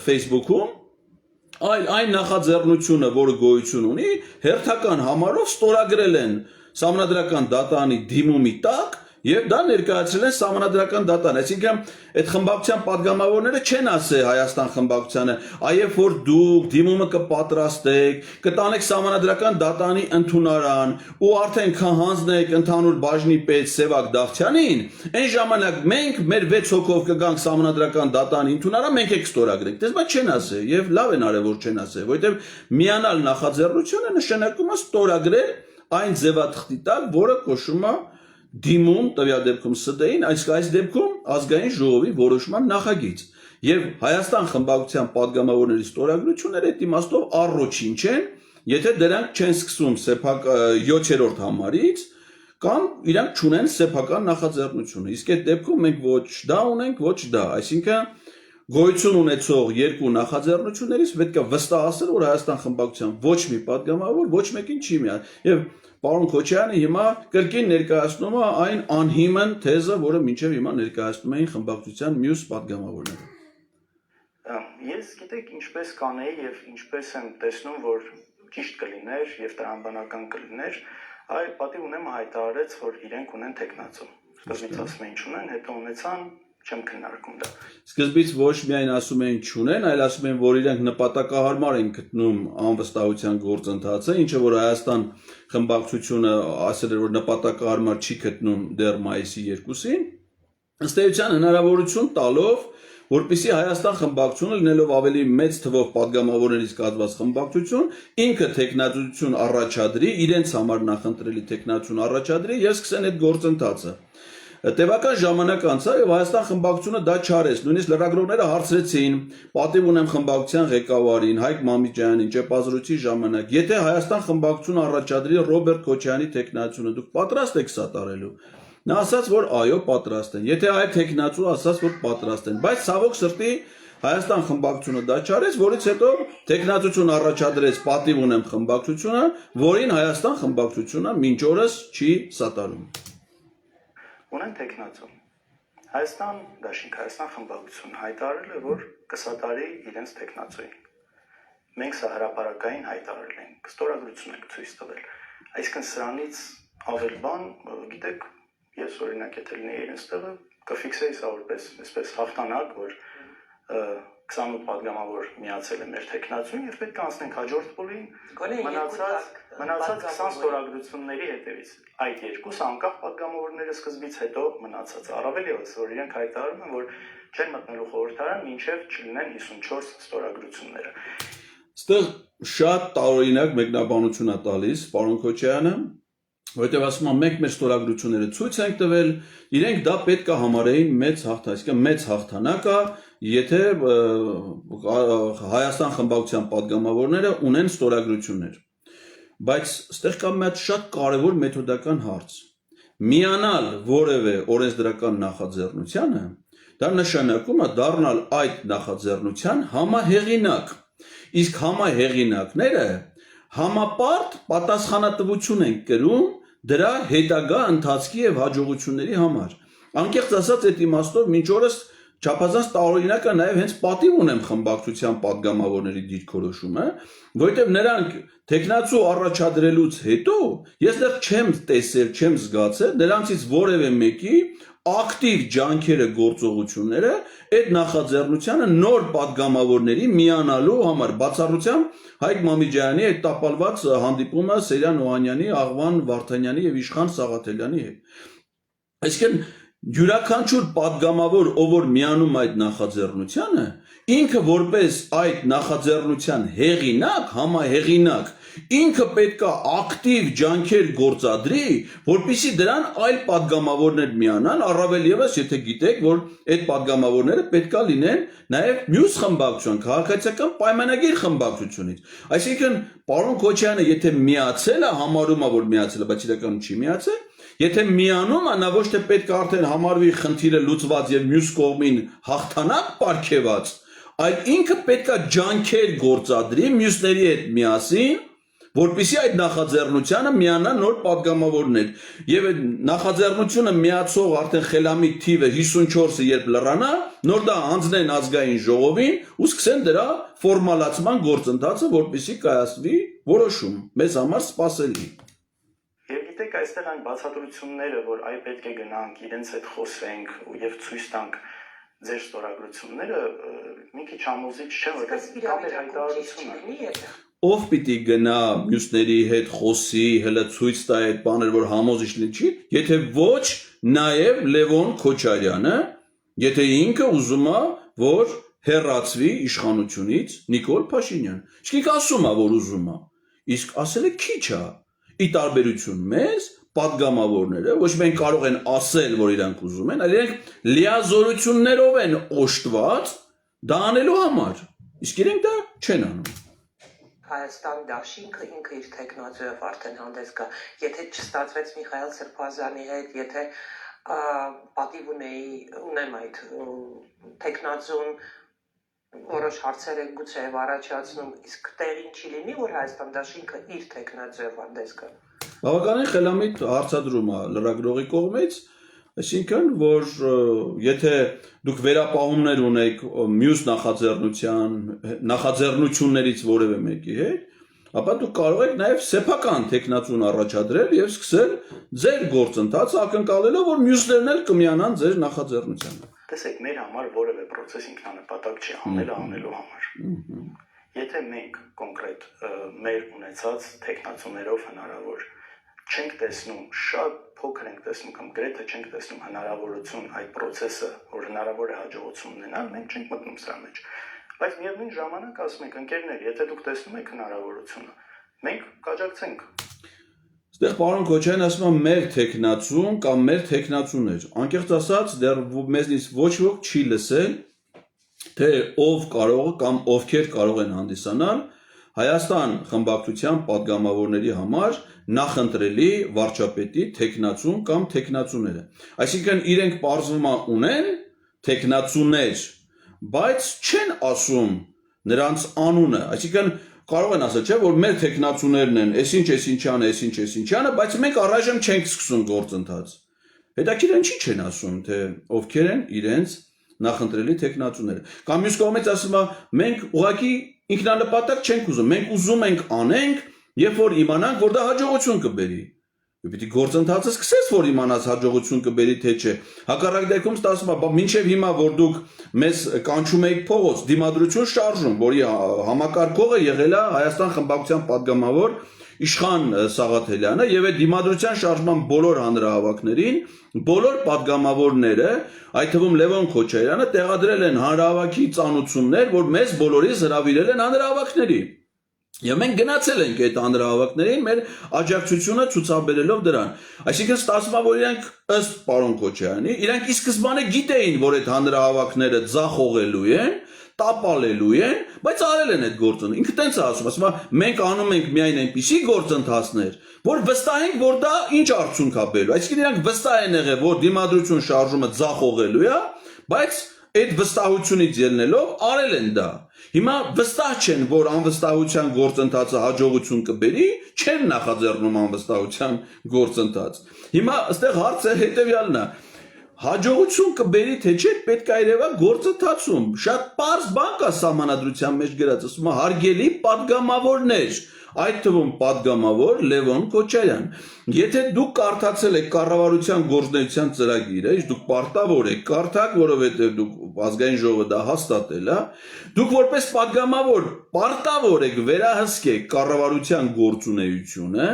Facebook-ում, այլ այն նախաձեռնությունը, որը գոյություն ունի, հերթական համարով ստորագրել են սահմանադրական դատարանի դիմումի տակ եւ դա ներկայացրել են սահմանադրական դատարան, այսինքն այդ խմբակցության падգամավորները չեն ասել Հայաստան խմբակցությանը, այև որ դուք դիմումը կպատրաստեք, կտանեք սահմանադրական դատարանի ընդունարան ու արդեն կհանձնեք ընդհանուր բաժնի պետ Սևակ Դավթյանին, այն ժամանակ մենք մեր 6 հոգով կգանք սահմանադրական դատարանի ընդունարան, մենք եք ստորագրենք։ Դες բա չեն ասել եւ լավ են արել, որ չեն ասել, որովհետեւ միանալ նախաձեռնությունը նշանակում է ստորագրել այն ձևաթղթի տակ, որը կոչվում է դիմում տվյալ դեպքում ՍԴ-ին, այս դեպքում ազգային ժողովի որոշման նախագիծ։ Եվ Հայաստան խմբակցության падգամավորների ստորագրությունները այդ իմաստով առոչինչ են, եթե դրանք չեն սկսում 7-րդ համարից կամ իրանք չունեն սեփական նախաձեռնությունը։ Իսկ այդ դեպքում մենք ոչ դա ունենք, ոչ դա, այսինքն գոյություն ունեցող երկու նախաձեռնություններից պետք է վստահ ասել, որ Հայաստան խմբակցության ոչ մի падգամավոր ոչ մեկին չի միանում։ Եվ պարոն Քոչարյանը հիմա կրկին ներկայացնում է այն անհիմն թեզը, որը մինչև հիմա ներկայացնում էին խմբակցության մյուս падգամավորները։ Ես գիտեք ինչպես կանեի եւ ինչպես եմ տեսնում, որ ճիշտ կլիներ եւ տրամաբանական կլիներ, այ պատիվ ունեմ հայտարարեց, որ իրենք ունեն տեխնացու։ Սկզբից ասում էին չունեն, հետո ունեցան, չեմ քննարկում դա։ Սկզբից ոչ միայն ասում էին չունեն, այլ ասում են, որ իրենք նպատակահարմար են գտնում անվստահության գործընթացը, ինչը որ Հայաստան խմբակցությունը ասել էր, որ նպատակահարմար չի գտնում դեռ մայիսի 2-ին, ըստ էության հնարավորություն տալով, որպեսզի Հայաստան խմբակցությունը լինելով ավելի մեծ թվով падգամավորներից կազմված խմբակցություն, ինքը տեխնացություն առաջադրի, իրենց համար նախընտրելի տեխնացություն առաջադրի եւ սկսեն այդ գործընթացը։ Տևական ժամանակ անցավ եւ Հայաստան խմբակցությունը դա չարեց, նույնիսկ լրագրողները հարցրեցին պատիվ ունեմ խմբակցության ղեկավարին Հայկ Մամիկյանին ճեպազրույցի ժամանակ, եթե Հայաստան խմբակցությունը առաջադրի Ռոբերտ Քոչարյանի տեխնացությունը, դուք պատրաստ եք սատարելու։ Նա ասաց, որ այո, պատրաստ են։ Եթե այլ տեխնացու ասաց, որ պատրաստ են, բայց ցավոք սրտի Հայաստան խմբակցությունը դա չարեց, որից հետո տեխնացություն առաջադրեց պատիվ ունեմ խմբակցությունը, որին Հայաստան խմբակցությունը մինչ օրս չի սատարում։ Ունեն տեխնացու։ Հայաստան դաշինք Հայաստան խմբակցություն հայտարարել է, որ կսատարի իրենց տեխնացուին։ մենք սա հրապարակային հայտարարել ենք, ստորագրություն ենք ցույց տվել։ Այսինքն սրանից ավել բան, գիտեք, ես օրինակ եթե լինեի իրենց տեղը, կֆիքսեի սա որպես այսպես հաղթանակ, որ 28 падգամավոր միացել է մեր տեխնացուն եւ պետք է անցնենք հաջորդ փուլին մնացած 20 ստորագրությունների հետևից այդ երկուսը անկախ падգամավորները սկզբից հետո մնացած առավել եւս որ իրենք հայտարարում են որ չեն մտնելու խորհրդարան մինչեւ չլինեն 54 ստորագրությունները Այստեղ շատ տարօրինակ մեկնաբանություն է տալիս պարոն Քոչարյանը Որտեղ ասում եմ մենք մեր ստորագրությունները ցույց ենք տվել, իրենք դա պետք է համարեին մեծ հաղթանակ, այսինքն մեծ հաղթանակ է, եթե Հայաստան խմբակցության падգամավորները ունեն ստորագրություններ։ Բայց այստեղ կա մի հատ շատ կարևոր մեթոդական հարց։ Միանալ որևէ օրենսդրական նախաձեռնությանը, դա նշանակում է դառնալ այդ նախաձեռնության համահեղինակ։ Իսկ համահեղինակները համապարտ պատասխանատվություն են կրում դրա հետագա ընթացքի եւ հաջողությունների համար։ Անկեղծ ասած, այդ իմաստով մինչ օրս չափազանց տարօրինակ է նաեւ հենց պատիվ ունեմ խմբակցության падգամավորների դիրքորոշումը, որովհետեւ նրանք տեխնացու առաջադրելուց հետո ես դեռ չեմ տեսել, չեմ զգացել նրանցից որևէ մեկի ակտիվ ջանքերը գործողությունները այդ նախաձեռնությանը նոր падգամավորների միանալու համար բացառությամբ Հայկ Մամիջյանի այդ տապալված հանդիպումը Սերյան Օհանյանի, Աղվան Վարդանյանի եւ Իշխան Սաղաթելյանի հետ։ Այսինքն յուրաքանչյուր падգամավոր, ով որ միանում այդ նախաձեռնությանը, ինքը որպես այդ նախաձեռնության հեղինակ, համահեղինակ, ինքը պետք է ակտիվ ջանքեր գործադրի, որպեսզի դրան այլ падգամավորներ միանան, առավել եւս եթե գիտեք, որ այդ падգամավորները պետք է լինեն նաեւ մյուս խմբակցություն, քաղաքացիական պայմանագիր խմբակցությունից։ Այսինքն, պարոն Քոչարյանը եթե միացել է, համարում է, որ միացել է, բայց իրականում չի միացել, եթե միանում է, նա ոչ թե պետք է արդեն համարվի խնդիրը լուծված եւ մյուս կողմին հաղթանակ պարգեւած, այլ ինքը պետք է ջանքեր գործադրի մյուսների հետ միասին, որպեսզի այդ նախաձեռնությանը միանան նոր падգամավորներ եւ այդ նախաձեռնությունը միացող արդեն խելամիտ թիվը 54-ը երբ լրանա, նոր դա անձնեն ազգային ժողովին ու սկսեն դրա ֆորմալացման գործընթացը, որպեսզի կայացվի որոշում, մեզ համար սպասելի։ Եվ գիտեք, այստեղ այն բացատրությունները, որ այ պետք է գնանք, իրենց հետ խոսենք եւ ցույց տանք ձեր ստորագրությունները, մի քիչ համոզիչ չէ, որովհետեւ կա մեր հայտարարությունը։ Ով պիտի գնա մյուսների հետ խոսի, հələ ցույց տա այդ բաներ, որ համոզիչ լինի, եթե ոչ նաև Լևոն Քոչարյանը, եթե ինքը ուզում է, որ հեռացվի իշխանությունից Նիկոլ Փաշինյան։ Իսկ ասում է, որ ուզում է, իսկ ասել է քիչ է։ Ի տարբերություն մեզ, падգամավորները ոչ մենք կարող են ասել, որ իրանք ուզում են, այլ իրենք լիազորություններով են օժտված դա անելու համար։ Իսկ իրենք դա չեն անում։ Հայաստան դաշինքը ինքը իր տեխնոձով արդեն հանդես գա։ Եթե չստացվեց Միխայել Սրբազյանի հետ, եթե պատիվ ունեմ այդ տեխնոձուն որոշ հարցեր են գուցե առաջացնում, իսկ տեղին չի լինի, որ Հայաստան դաշինքը իր տեխնոձով հանդես գա։ Բավականին խելամիտ հարցադրում է լրագրողի կողմից, այսինքն, որ եթե դուք վերապահումներ ունեք մյուս նախաձեռնություններից որևէ մեկի հետ, ապա դուք կարող եք նաև սեփական տեխնացուն առաջադրել եւ սկսել ձեր գործընթացը ակնկալելով, որ մյուսներն էլ կմիանան ձեր նախաձեռնությանը։ Տեսեք, մեր համար որևէ process ինքնանպատակ չի անելու համար։ Եթե մենք կոնկրետ մեր ունեցած տեխնացուներով հնարավոր չենք տեսնում, շատ փոքր ենք տեսնում կամ գրեթե չենք տեսնում հնարավորություն այդ process-ը, որ հնարավոր է հաջողություն ունենալ, մենք չենք մտնում սրա մեջ։ Բայց միևնույն ժամանակ ասում ենք ընկերներ, եթե դուք տեսնում եք հնարավորությունը, մենք կաջակցենք։ Այստեղ պարոն Քոչարյան ասում է մեր տեխնացուն կամ մեր տեխնացուներ։ Անկեղծ ասած, դեռ մեզնից ոչ ոք չի լսել, թե ով կարող կամ ովքեր կարող են հանդիսանալ Հայաստան խմբակցության падգամավորների համար նախընտրելի վարչապետի տեխնացուն կամ տեխնացուները։ Այսինքն իրենք պարզվում է ունեն տեխնացուներ, բայց չեն ասում նրանց անունը, այսինքն կարող են ասել, չէ, որ մեր տեխնացուներն են, այսինչ, բայց մենք առայժմ չենք սկսում գործընթաց։ Հետաքրքիր ինչի չեն ասում, թե ովքեր են իրենց նախընտրելի տեխնացուները։ Կամ մյուս կողմից ասում է, մենք ուղղակի ինքնանպատակ չենք ուզում, մենք ուզում ենք անենք, երբ որ իմանանք, որ դա հաջողություն կբերի։ Պիտի գործընթացը սկսես, որ իմանաս հաջողություն կբերի թե չէ։ Հակառակ դեպքում ստացվում է, մինչև հիմա որ դուք մեզ կանչում եք փողոց, դիմադրություն շարժում, որի համակարգողը եղել է Հայաստան խմբակցության падգամավոր Իշխան Սաղաթելյանը եւ այդ դիմադրության շարժման բոլոր հանրահավաքներին բոլոր падգամավորները, այդ թվում Լևոն Քոչարյանը տեղադրել են հանրահավաքի ծանուցումներ, որ մեզ բոլորիս հրավիրել են հանրահավաքների։ Եվ մենք գնացել ենք այդ հանրահավաքներին մեր աջակցությունը ցուցաբերելով դրան։ Այսինքն ստացվում է, որ իրանք ըստ պարոն Քոչարյանի, իրանք ի սկզբանե գիտեին, որ այդ հանրահավաքները ձախողելու են, տապալելու են, բայց արել են այդ գործը։ Ինքը տենց է ասում, մենք անում ենք միայն այնպիսի գործընթացներ, որ վստահ ենք, որ դա ինչ արդյունք է բերելու։ Այսինքն իրանք վստահ են եղել, որ դիմադրություն շարժումը ձախողելու է, բայց այդ վստահությունից ելնելով արել են դա։ Հիմա վստահ չեն, որ անվստահության գործընթացը հաջողություն կբերի, չեն նախաձեռնում անվստահության գործընթաց։ Հիմա այստեղ հարցը հետևյալն է. հաջողություն կբերի թե չէ, պետք է երևա գործընթացում։ Շատ պարզ բան կա սահմանադրության մեջ գրած, ասում է հարգելի падգամավորներ, այդ թվում падգամավոր Լևոն Քոչարյան։ Եթե դուք կարդացել եք կառավարության գործունեության ծրագիրը, դուք պարտավոր եք կարդաք, որովհետև դուք ազգային ժողովը դա հաստատել է, դուք որպես падգամավոր պարտավոր եք վերահսկեք կառավարության գործունեությունը,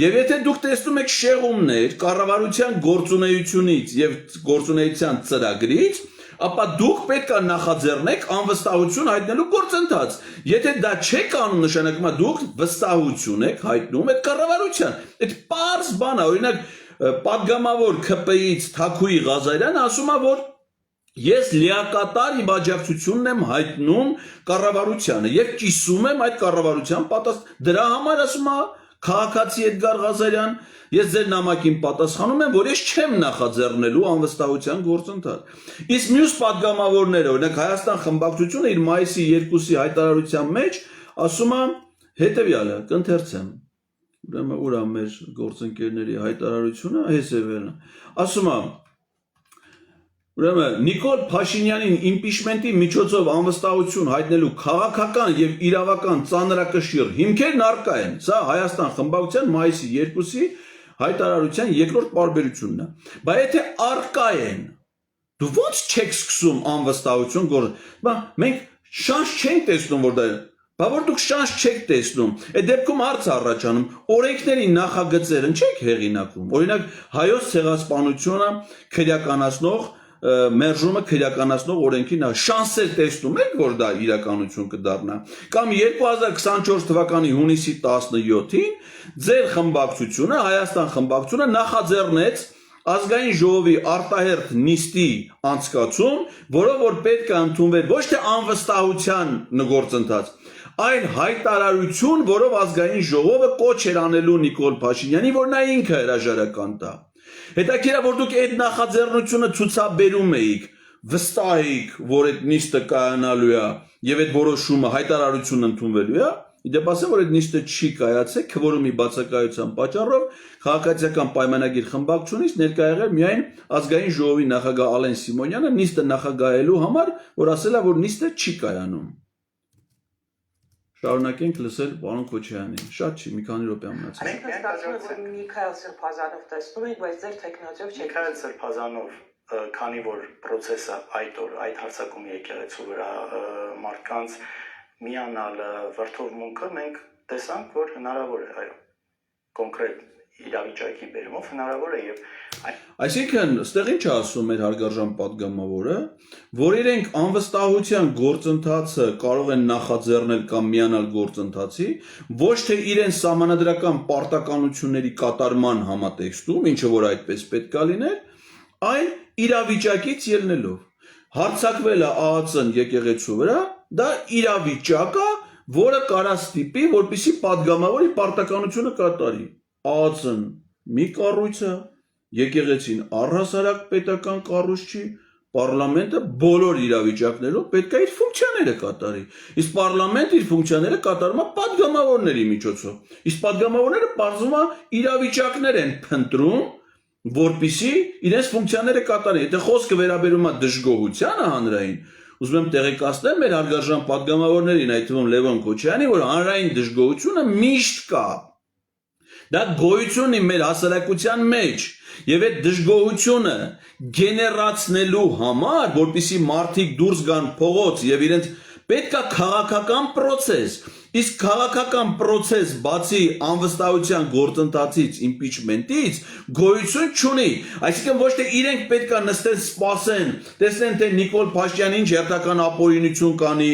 եւ եթե դուք տեսնում եք շեղումներ կառավարության գործունեությունից եւ գործունեության ծրագրից, ապա դուք պետք է նախաձեռնեք անվստահություն հայտնելու գործընթաց։ Եթե դա չեք անում, նշանակում է դուք վստահություն եք հայտնում այդ կառավարության։ Այդ պարզ բան է, օրինակ падգամավոր ԿՊ-ից Թաքուի Ղազարյան ասում է, որ ես լիակատար իմ աջակցությունն եմ հայտնում կառավարությանը եւ կիսում եմ այդ կառավարության պատասխան։ Դրա համար ասում է քաղաքացի Էդգար Ղազարյան, ես ձեր նամակին պատասխանում եմ, որ ես չեմ նախաձեռնելու անվստահության գործընթաց։ Իսկ մյուս падգամավորները, օրինակ Հայաստան խմբակցությունը իր մայիսի 2-ի հայտարարության մեջ ասում է հետեւյալը, կընթերցեմ։ Ուրեմն ուր է մեր գործընկերների հայտարարությունը, հեսևելը։ Ասում է Ուրեմն Նիկոլ Փաշինյանին իմպիչմենտի միջոցով անվստահություն հայտնելու քաղաքական եւ իրավական ծանրակշիռ հիմքերն առկա են։ Սա Հայաստան խմբակցության մայիսի 2-ի հայտարարության երկրորդ պարբերությունն է։ Բայց եթե առկա են, դու ո՞նց չեք սկսում անվստահություն գործ։ Մենք շանս չենք տեսնում, որ դա Բա որ դուք շանս չեք տեսնում, այդ դեպքում հարց առաջանում, օրենքների նախագծերն չեք հեղինակում։ Օրինակ հայոց ցեղասպանությունը քրեականացնող մերժումը քրեականացնող օրենքի շանսեր տեսնում եք, որ դա իրականություն կդառնա։ Կամ 2024 թվականի հունիսի 17-ին ձեր խմբակցությունը, Հայաստան խմբակցությունը նախաձեռնեց ազգային ժողովի արտահերթ նիստի անցկացում, որով որ պետք է ընդունվեր ոչ թե անվստահության գործընթաց, այլ հայտարարություն, որով ազգային ժողովը կոչ էր անելու Նիկոլ Փաշինյանին, որ նա ինքը հրաժարական տա։ Հետաքրքիր է, որ դուք այդ նախաձեռնությունը ցուցաբերում էիք, վստահ էիք, որ այդ նիստը կայանալու է եւ այդ որոշումը հայտարարությունն ընդունվելու է։ Իդեպ ասեմ, որ այդ նիստը չի կայացել քվորումի բացակայության պատճառով քաղաքացիական պայմանագիր խմբակցությունից ներկա եղել միայն ազգային ժողովի նախագահ Ալեն Սիմոնյանը նիստը նախագահելու համար, որ ասել է, որ նիստը չի կայանում։ Շարունակենք լսել պարոն Քոչարյանին։ Շատ չի, մի քանի րոպե մնացել։ Միքայել Սրբազանով տեսնում եք, բայց ձեր տեխնոլոգիով չեք։ Միքայել Սրբազանով, քանի որ process-ը այդ հարցակումի եկեղեցու վրա մարդկանց միանալ վրթովմունքը մենք տեսանք, որ հնարավոր է, այո, կոնկրետ իրավիճակի բերումով հնարավոր է եւ Այսինքն, ստեղ ինչ ասում մեր հարգարժան падգամավորը, որ իրենք անվստահության գործընթացը կարող են նախաձեռնել կամ միանալ գործընթացի, ոչ թե իրենց սահմանադրական պարտականությունների կատարման համատեքստում, ինչը որ այդպես պետք է լիներ, այլ իրավիճակից ելնելով։ Հարձակվել է ԱԱԾ-ն եկեղեցու վրա, դա իրավիճակ է, որը կարա ստիպի, որպեսզի падգամավորի պարտականությունը կատարի։ ԱԱԾ-ն մի կառույց է, եկեղեցին առհասարակ պետական կառույց չի, պարլամենտը բոլոր իրավիճակներում պետք է իր ֆունկցիաները կատարի։ Իսկ պարլամենտը իր ֆունկցիաները կատարում է падգամավորների միջոցով։ Իսկ падգամավորները պարզվում է իրավիճակներ են փնտրում որպիսի իրենց ֆունկցիաները կատարեն։ Եթե խոսքը վերաբերում է դժգոհությանը հանրային, ուզում եմ տեղեկացնել մեր հարգարժան պատգամավորներին, այդ թվում Լևոն Քոչարյանի, որ հանրային դժգոհությունը միշտ կա։ Դա գոյություն ունի մեր հասարակության մեջ, եւ այդ դժգոհությունը գեներացնելու համար, որպիսի մարդիկ դուրս գան փողոց եւ իրենց պետք է քաղաքական process, իսկ քաղաքական process բացի անվստահության գործընթացից, impeachment-ից գոյություն չունի, այսինքն ոչ թե իրենք պետք է նստեն սպասեն, տեսնեն թե Նիկոլ Փաշինյանն ինչ հերթական ապօրինություն կանի,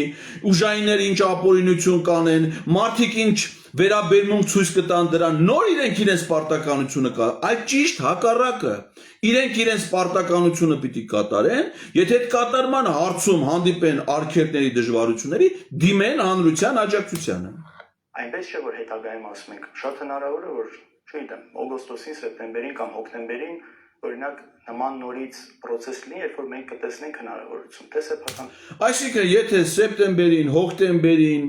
ուժայինները ինչ ապօրինություն կանեն, մարդիկ ինչ վերաբերմունք ցույց կտան դրան, նոր իրենք իրենց պարտականությունը կա, այլ ճիշտ հակառակը, իրենք իրենց պարտականությունը պիտի կատարեն, եթե այդ կատարման հարցում հանդիպեն արգելքների դժվարությունների, դիմեն հանրության աջակցությանը։ Այնպես չէ, որ հետագայում ասում ենք, շատ հնարավոր է, որ չգիտեմ, օգոստոսին, սեպտեմբերին կամ հոկտեմբերին օրինակ նման նորից process լինի, երբ որ մենք կտեսնենք հնարավորություն, թե սեփական։ Այսինքն, եթե սեպտեմբերին, հոկտեմբերին,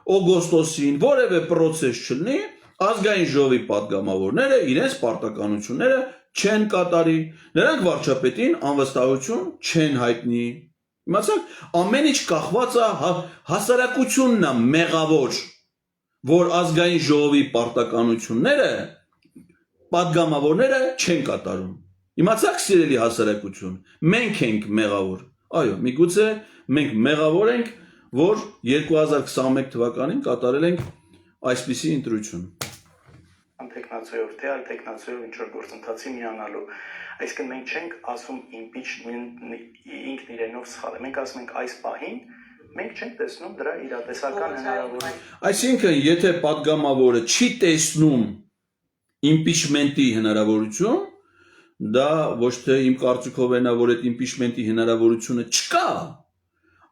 օգոստոսին որևէ process չլինի, ազգային ժողովի պատգամավորները իրենց պարտականությունները չեն կատարի, նրանք վարչապետին անվստահություն չեն հայտնի։ Իմացաք, ամեն ինչ կախված է հասարակությունն է մեղավոր, որ ազգային ժողովի պարտականությունները պատգամավորները չեն կատարում։ Իմացաք, սիրելի հասարակություն, մենք ենք մեղավոր։ Այո, միգուցե մենք մեղավոր ենք, որ 2021 թվականին կատարել ենք այսպիսի ընտրություն։ Տեխնացիով, թե այլ տեխնացիով ինչ-որ գործընթացի միանալու։ Այսինքն մենք չենք ասում impeachment-ն ինքն իրենով սխալ է։ Մենք ասում ենք այս պահին մենք չենք տեսնում դրա իրատեսական հնարավորություն։ Այսինքն, եթե պատգամավորը չի տեսնում impeachment-ի հնարավորություն, դա ոչ թե իմ կարծիքով է նա, որ այդ impeachment-ի հնարավորությունը չկա,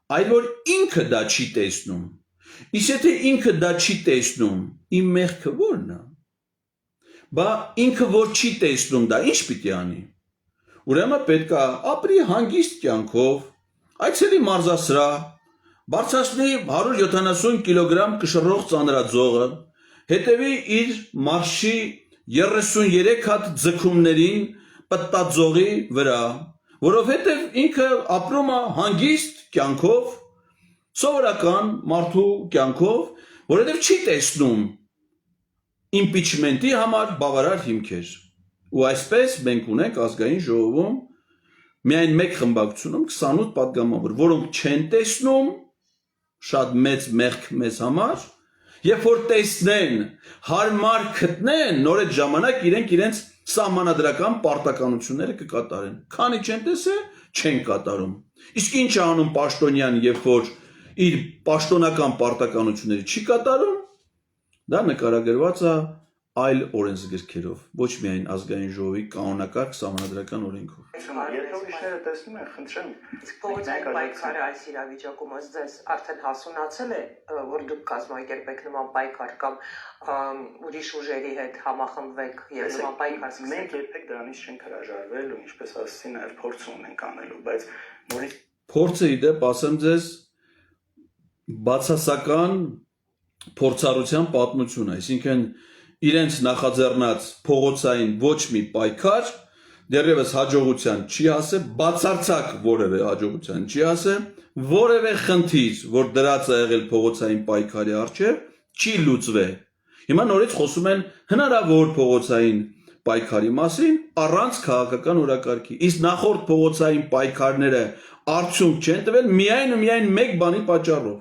այլ որ ինքը դա չի տեսնում։ Իսկ եթե ինքը դա չի տեսնում, իմ մեղքը ո՞րն է։ Բա ինքը որ չի տեսնում, դա ինչ պիտի անի։ Ուրեմն պետք է ապրի հանգիստ կյանքով, այցելի մարզասրահ, բարձրացնի 170 կիլոգրամ կշռող ծանրաձողը, հետևի իր մարշի 33 հատ ձգումներին պտտաձողի վրա, որովհետև ինքը ապրում է հանգիստ կյանքով, սովորական մարդու կյանքով, որովհետև չի տեսնում impeachment-ի համար բավարար հիմքեր։ Ու այսպես մենք ունենք ազգային ժողովում միայն մեկ խմբակցությունում 28 պատգամավոր, որոնք չեն տեսնում, շատ մեծ մեղք մեզ համար, երբ որ տեսնեն, հարմար գտնեն, նոր այդ ժամանակ իրենք իրենց սահմանադրական պարտականությունները կկատարեն։ Քանի չեն տեսել, չեն կատարում։ Իսկ ինչ է անում պաշտոնյան, երբ որ իր պաշտոնական պարտականությունները չի կատարում, դա նկարագրված է այլ օրենսգրքերով, ոչ միայն ազգային ժողովի կանոնակարգ սահմանադրական օրենքով։ Երթողիչները տեսնում են, խնդրեմ, իսկ փողոցային պայքարը այս իրավիճակում ըստ ձեզ արդեն հասունացել է, որ դուք կազմակերպեք նման պայքար կամ ուրիշ ուժերի հետ համախմբվեք եւ նման պայքար սկսեք։ Մենք երբեք դրանից չենք հրաժարվել ու ինչպես ասեցի նաև փորձ ունենք անելու, բայց նորից Փորձը ի դեպ ասեմ ձեզ բացասական փորձառության պատմություն, այսինքն իրենց նախաձեռնած փողոցային ոչ մի պայքար դեռևս հաջողության չի հասել, բացարձակ որևէ հաջողության չի հասել, որևէ խնդիր, որ դրած է եղել փողոցային պայքարի առջև, չի լուծվել։ Հիմա նորից խոսում են հնարավոր փողոցային պայքարի մասին առանց քաղաքական օրակարգի։ Իսկ նախորդ փողոցային պայքարները արդյունք չեն տվել միայն մեկ բանի պատճառով,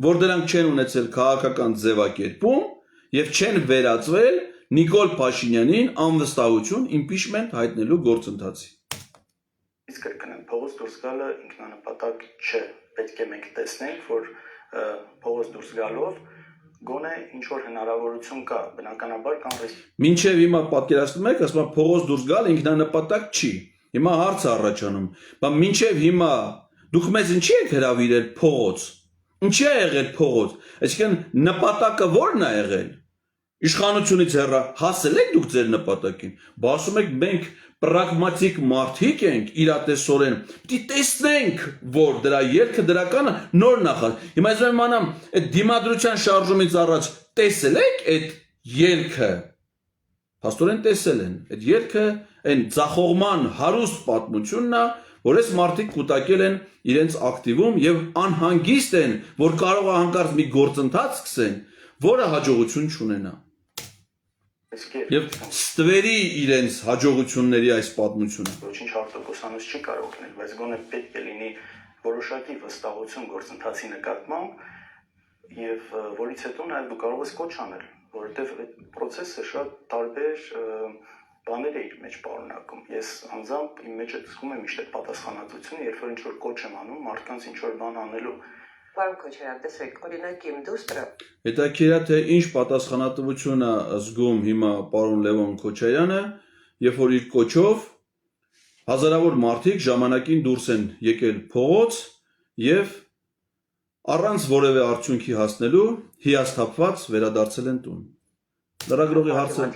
որ դրանք չեն ունեցել քաղաքական ձևակերպում եւ չեն վերածվել Նիկոլ Փաշինյանին անվստահություն impeachment հայտնելու գործընթացի։ իսկ կրկնեմ, փողոց դուրս գալը ինքնանպատակ չէ։ Պետք է մենք տեսնենք, որ փողոց դուրս գալով գոնե ինչ որ հնարավորություն կա, բնականաբար կան ռիսկ։ Մինչև հիմա պատկերացնում եք, ասում եմ փողոց դուրս գալ ինքնանպատակ չի։ Հիմա հարց է առաջանում, բայց մինչև հիմա դուք մեզ ինչի եք հրավիրել փողոց։ Ինչի է եղել փողոց։ Այսինքն նպատակը ո՞րն է եղել։ Իշխանությունից հեռա հասել եք դուք ձեր նպատակին։ Բա ասում եք մենք պրագմատիկ մարդիկ ենք, իրատեսորեն։ Պիտի տեսնենք, որ դրա ելքը դրականը նոր նախաձ։ Հիմա ես իմանամ, այդ դիմադրության շարժումից առաջ տեսել եք այդ ելքը։ Փաստորեն տեսել են։ Այդ երգը այն ցախողման հարուստ պատմությունն է, որ այս մարդիկ կուտակել են իրենց ակտիվում եւ անհանգիստ են, որ կարող է հանկարծ մի գործընթաց սկսեն, որը հաջողություն չունենա։ Եվ ստվերի իրենց հաջողությունների այս պատմությունը։ Ոչինչ արտոկոսանոց չի կարող լինել, բայց գոնե պետք է լինի որոշակի վստահություն գործընթացի նկատմամբ եւ որից հետո նաեւ դու կարող ես կոչ անել, որովհետեւ այդ process-ը շատ տարբեր բաներ է իր մեջ պարունակում։ Ես անձամբ իմ մեջ զգում եմ միշտ այդ պատասխանատվությունը, երբ որ ինչ-որ կոչ եմ անում մարդկանց ինչ-որ բան անելու։ Պարոն Քոչարյան, տեսեք, օրինակ իմ դուստրը Հետաքրքիր է, թե ինչ պատասխանատվություն է զգում հիմա պարոն Լևոն Քոչարյանը, երբ որ իր կոչով հազարավոր մարդիկ ժամանակին դուրս են եկել փողոց եւ առանց որևէ արդյունքի հասնելու հիասթափված վերադարձել են տուն։ Լրագրողի հարցը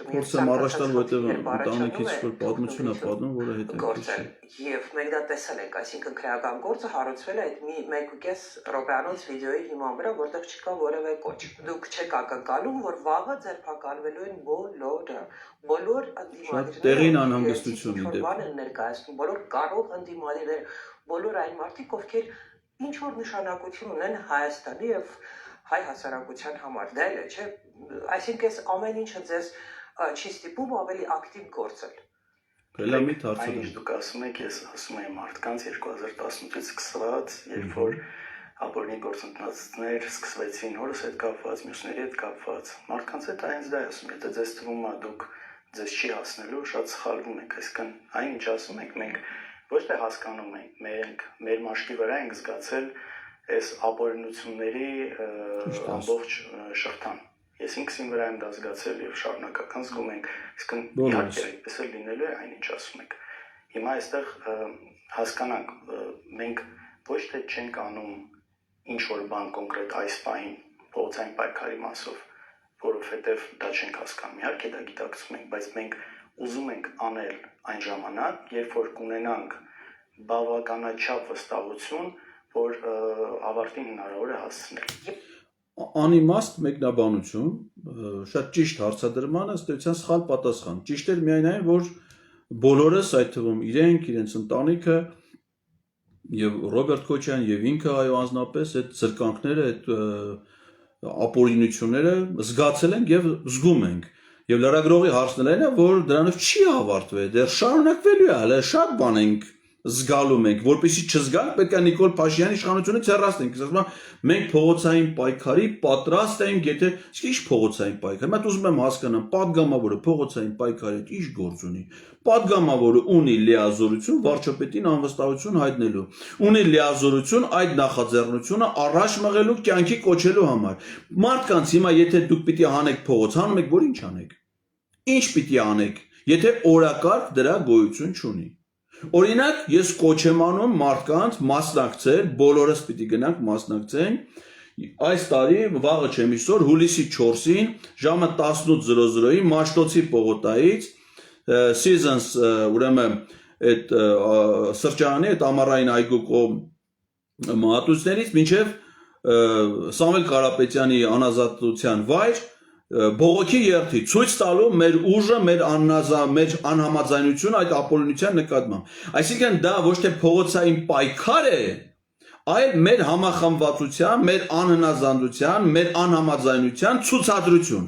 փորձեմ առաջ տալ, որտեղ ընտանիքից որ պատմություն է պատմում, որը հետաքրքիր է։ Եվ մենք դա տեսել ենք, այսինքն քրեական գործը հարուցվել է այդ 1.5 րոպեանոց վիդեոյի հիման վրա, որտեղ չկա որևէ կոչ։ Դուք չեք ակնկալում, որ վաղը ձերբակալվելու են բոլոր Շատ տեղին անհանգստություն ի դեպ։ բան են ներկայացնում, բոլոր կարող ընդդիմադիրներ, բոլոր այն մարդիկ, ովքեր ինչ որ նշանակություն ունեն Հայաստանի եւ հայ հասարակության համար, դա էլ է, չէ՞։ Այսինքն այս ամեն ինչը ձեզ չի ստիպում ավելի ակտիվ գործել։ Բելամիտ հարցը։ Այնինչ դուք ասում եք, ես ասում եմ մարդկանց 2018-ից սկսված, երբ որ ապօրինի գործընթացներ սկսվեցին հորս հետ կապված, մյուսների հետ կապված, մարդկանց հետ այնց դա ասում, եթե ձեզ թվում է դուք ձեզ չի հասնելու, շատ սխալվում եք, այսինքն այնինչ ասում եք, մենք ոչ թե հասկանում ենք, մենք մեր մաշկի վրա ենք զգացել այս ապօրինությունների ամբողջ շղթան։ Ես ինքս իմ վրա եմ դա զգացել եւ շարունակական զգում ենք, իսկն իհարկե այդպես էլ լինելու է այնինչ ասում եք։ Հիմա այստեղ հասկանանք, մենք ոչ թե չենք անում ինչ որ բան կոնկրետ այս պահին փողոցային պայքարի մասով, որովհետեւ դա չենք հասկանում։ Իհարկե դա գիտակցում ենք, բայց մենք ուզում ենք անել այն ժամանակ, երբ որ կունենանք բավականաչափ վստահություն, որ ավարտին հնարավոր է հասցնել։ Անիմաստ մեկնաբանություն, շատ ճիշտ հարցադրման, ըստ էության սխալ պատասխան։ Ճիշտ էր միայն այն, որ բոլորս, այդ թվում իրենք, իրենց ընտանիքը եւ Ռոբերտ Քոչարյան եւ ինքը այո անձնապես այդ զրկանքները, այդ ապօրինությունները զգացել ենք եւ զգում ենք։ Եվ լրագրողի հարցն այն է, որ դրանով չի ավարտվել, դեռ շարունակվելու է, հələ շատ բան ենք զգալու մենք, որպեսզի չզգանք, պետք է Նիկոլ Փաշինյանի իշխանությունից հեռացնենք։ Ասում եմ, մենք փողոցային պայքարի պատրաստ ենք, եթե ինչ փողոցային պայքար։ Mən ուզում եմ հասկանամ, падգամավորը փողոցային պայքարի հետ ինչ գործ ունի։ Падգամավորը ունի լիազորություն վարչապետին անվստահություն հայտնելու։ Ունի լիազորություն այդ նախաձեռնությունը առաջ մղելու կյանքի կոչելու համար։ Մարդկանց հիմա եթե դուք պիտի հանեք փողոց, հանում եք, որ ինչ անեք։ Ինչ պիտի անեք, եթե օրակարգ դրա գոյություն չունի։ Օրինակ, ես կոչ եմ անում մարդկանց մասնակցել, բոլորս պիտի գնանք մասնակցենք այս տարի վաղը չեմ հիշում, հուլիսի 4-ին ժամը 18:00-ին Մաշտոցի պողոտայից Seasons ուրեմն այդ սրճարանի այդ ամառային այգու մատուցներից մինչև Սամվել Կարապետյանի անազատության վայր բողոքի երթի ցույց տալու մեր ուժը, մեր անհամաձայնությունը այդ ապօրինության նկատմամբ։ Այսինքն դա ոչ թե փողոցային պայքար է, այլ մեր համախմբվածության, մեր անհնազանդության, մեր անհամաձայնության ցուցադրություն։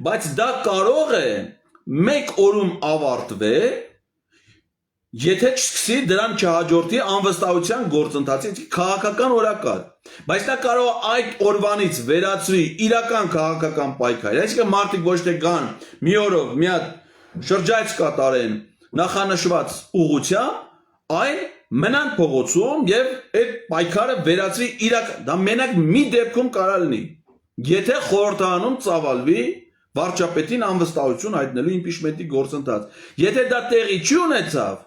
Բայց դա կարող է մեկ օրում ավարտվել, եթե չսկսի դրան չհաջորդի անվստահության գործընթացից քաղաքական օրակարգ։ Բայց դա կարող է այդ օրվանից վերածվի իրական քաղաքական պայքար։ Այսինքն մարդիկ ոչ թե գան մի օրով մի հատ շրջայց կատարեն նախանշված ուղղությամբ, այլ մնան փողոցում եւ այդ պայքարը վերածվի իրական։ Դա մենակ մի դեպքում կարա լինի։ Եթե խորհրդարանում ծավալվի վարչապետին անվստահություն հայտնելու իմպիչմենտի գործընթաց։ Եթե դա տեղի չի ունեցավ,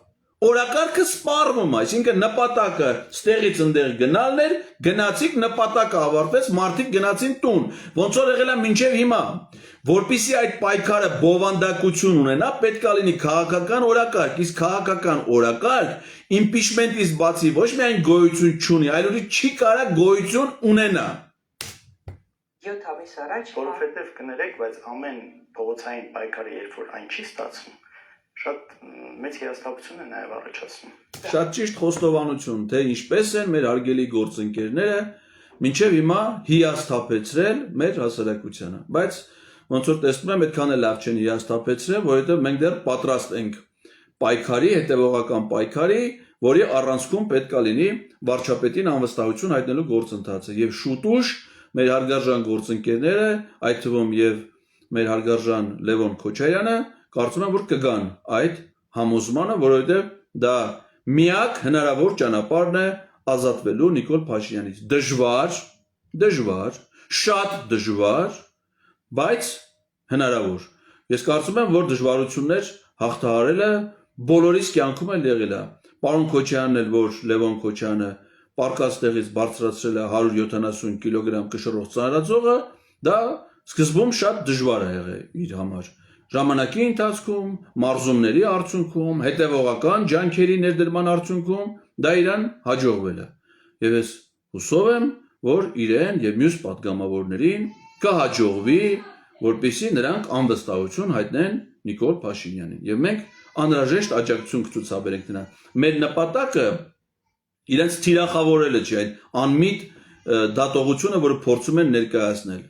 օրակարգը սպառվում է, այսինքն նպատակը ստեղից ընդեղ գնալն էր, գնացիք նպատակը ավարտվեց, մարդիկ գնացին տուն, ոնց որ եղել է մինչև հիմա, որպեսզի այդ պայքարը բովանդակություն ունենա, պետք է լինի քաղաքական օրակարգ, իսկ քաղաքական օրակարգ իմպիչմենտից բացի ոչ միայն գոյություն չունի, այլ չի կարա գոյություն ունենա։ 7 ամիս առաջ որովհետև կներեք, բայց ամեն փողոցային պայքարը երբ որ այն չի ստացվում, շատ մեծ հիասթափություն է նաև առաջացնում։ Շատ ճիշտ խոստովանություն, թե ինչպես են մեր հարգելի գործընկերները մինչև հիմա հիասթափեցրել մեր հասարակությանը, բայց ոնց որ տեսնում եմ, այդքան էլ լավ չեն հիասթափեցրել, որովհետև մենք դեռ պատրաստ ենք պայքարի, հետևողական պայքարի, որի առանցքում պետք է լինի վարչապետին անվստահություն հայտնելու գործընթացը եւ շուտուշ մեր հարգարժան գործընկերները, այդ թվում եւ մեր հարգարժան Լևոն Քոչարյանը, կարծում եմ որ կգան այդ համոզմանը, որովհետեւ դա միակ հնարավոր ճանապարհն է ազատվելու Նիկոլ Փաշինյանից։ Դժվար, շատ դժվար, բայց հնարավոր։ Ես կարծում եմ, որ դժվարություններ հաղթահարելը բոլորիս կյանքում էլ եղել է։ Պարոն Քոչարյանն էլ, որ Լևոն Քոչարյանը պարկած տեղից բարձրացրել է 170 կիլոգրամ կշռող ծանրաձողը, դա սկզբում շատ դժվար է եղել իր համար։ Ժամանակի ընթացքում, մարզումների արդյունքում, հետևողական ջանքերի ներդրման արդյունքում դա իրան հաջողվել է։ Եվ ես հուսով եմ, որ իրեն եւ մյուս պատգամավորներին կհաջողվի, որպեսզի նրանք անվստահություն հայտնեն Նիկոլ Փաշինյանին։ Եվ մենք անհրաժեշտ աջակցություն կցուցաբերենք նրան։ Մեր նպատակը իրենց թիրախավորելը չէ, այն անմիտ դատողությունը, որը փորձում են ներկայացնել։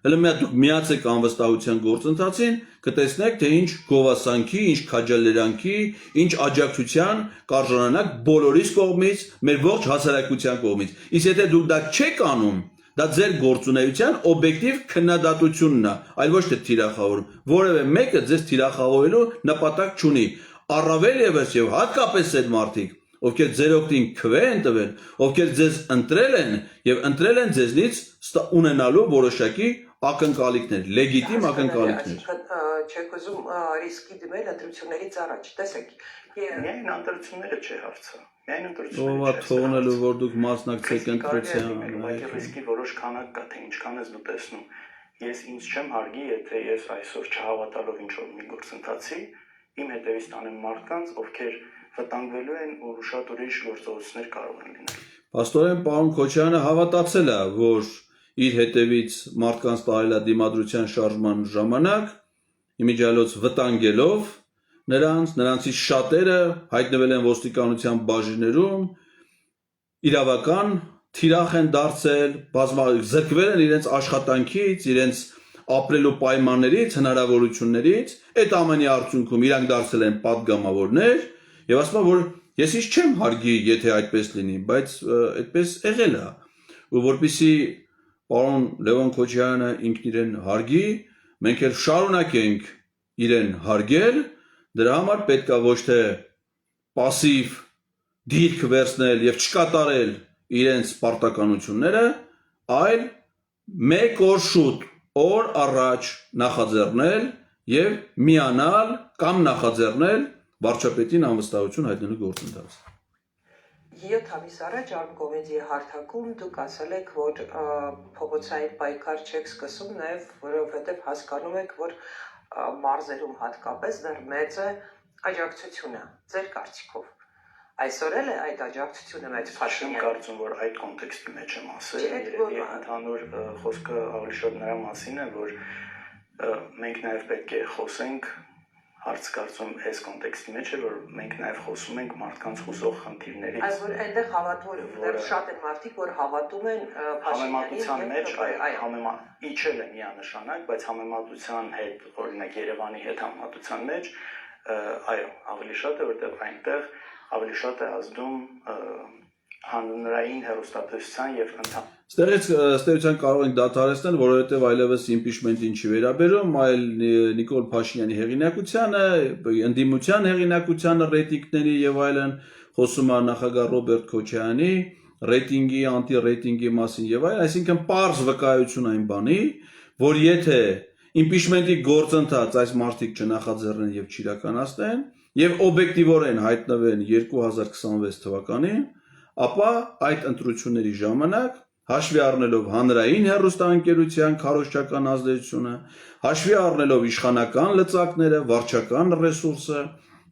Հələ մի հատ դուք միացեք անվստահության գործընթացին, կտեսնեք, թե ինչ գովասանքի, ինչ քաջալերանքի, ինչ աջակցության կարժանանաք բոլորիս կողմից, մեր ողջ հասարակության կողմից։ Իսկ եթե դուք դա չեք անում, դա ձեր գործունեության օբյեկտիվ քննադատությունն է, այլ ոչ թե թիրախավորում։ Որևէ մեկը ձեզ թիրախավորելու նպատակ չունի։ Առավել եւս եւ հատկապես այդ մարդիկ, ովքեր ձեր օգտին քվե են տվել, ովքեր ձեզ ընտրել են եւ ընտրել են ձեզնից ունենալու որոշակի ակնկալիքներ, լեգիտիմ ակնկալիքներ։ Չեք ուզում ռիսկի դիմել ընտրություններից առաջ, տեսեք։ Միայն ընտրությունները չէ հարցը։ Միայն ընտրությունները։ Ով է թողնելու, որ դուք մասնակցեք ընտրության։ Բայց ռիսկի որոշ քանակ կա, թե ինչքան ես դու տեսնում։ Ես ինձ չեմ հարգի, եթե ես այսօր չհավատալով ինչ-որ մի գործընթացի, իմ հետևից տանեմ մարդկանց, ովքեր վտանգվելու են ու շատ ուրիշ գործողություններ կարող են լինել։ Պաստորեն պարոն Քոչարյանը հավատացել է, որ իր հետևից մարդկանց տարել է դիմադրության շարժման ժամանակ, իմիջիալոց վտանգելով նրանցից շատերը հայտնվել են ոստիկանության բաժիններում, իրավական թիրախ են դարձել, զրկվել են իրենց աշխատանքից, իրենց ապրելու պայմաններից, հնարավորություններից, այդ ամենի արդյունքում իրանք դարձել են պատգամավորներ եւ ասում եմ, որ ես ինչ չեմ հարգի, եթե այդպես լինի, բայց այդպես եղել է։ Ու որպեսզի պարոն Լևոն Քոչարյանը ինքն իրեն հարգի, մենք էլ շարունակենք իրեն հարգել, դրա համար պետք է ոչ թե пассив դիրք վերցնել եւ չկատարել իրենց պարտականությունները, այլ մեկ օր շուտ օր առաջ նախաձեռնել եւ միանալ կամ նախաձեռնել վարչապետին անվստահություն հայտնելու գործընթաց։ 7 ամիս առաջ Արկոմեդիի հարթակում դուք ասել եք, որ փողոցային պայքար չեք սկսում, նաև որովհետև հասկանում եք, որ մարզերում հատկապես դեռ մեծ է աջակցությունը ձեր կարծիքով։ Այսօր էլ է այդ աջակցությունը մեծ Փաշինյանը։ Կարծում որ այդ կոնտեքստի մեջ եմ ասել, երևի ընդհանուր խոսքը ավելի շատ նրա մասին է, որ մենք նաև պետք է խոսենք հարց կարծում այս կոնտեքստի մեջ է, որ մենք նաև խոսում ենք մարդկանց հուզող խնդիրներից։ Այս որ այնտեղ հավատում դեռ շատ են մարդիկ, որ հավատում են համեմատության մեջ, իջել է միանշանակ, բայց համեմատության հետ, օրինակ Երևանի հետ համեմատության մեջ, այո, ավելի շատ է, որտեղ այնտեղ ավելի շատ է ազդում հանրային հեռուստատեսության եւ Ստեղից ըստեյության կարող ենք դադարեցնել, որովհետև այլևս impeachment-ին չի վերաբերում, այլ Նիկոլ Փաշինյանի հեղինակությանը, ընդդիմության հեղինակությանը, ռեյտինգների եւ այլն, խոսում է նախագահ Ռոբերտ Քոչարյանի ռեյտինգի, անտի-ռեյտինգի մասին եւ այլն, այսինքն պարզ վկայություն այն բանի, որ եթե impeachment-ի գործընթաց այս մարդիկ չնախաձեռնեն եւ չիրականացնեն եւ օբյեկտիվորեն հայտնվեն 2026 թվականին, ապա այդ ընտրությունների ժամանակ հաշվի առնելով հանրային հեռուստաընկերության քարոզչական ազդեցությունը, հաշվի առնելով իշխանական լծակները, վարչական ռեսուրսը,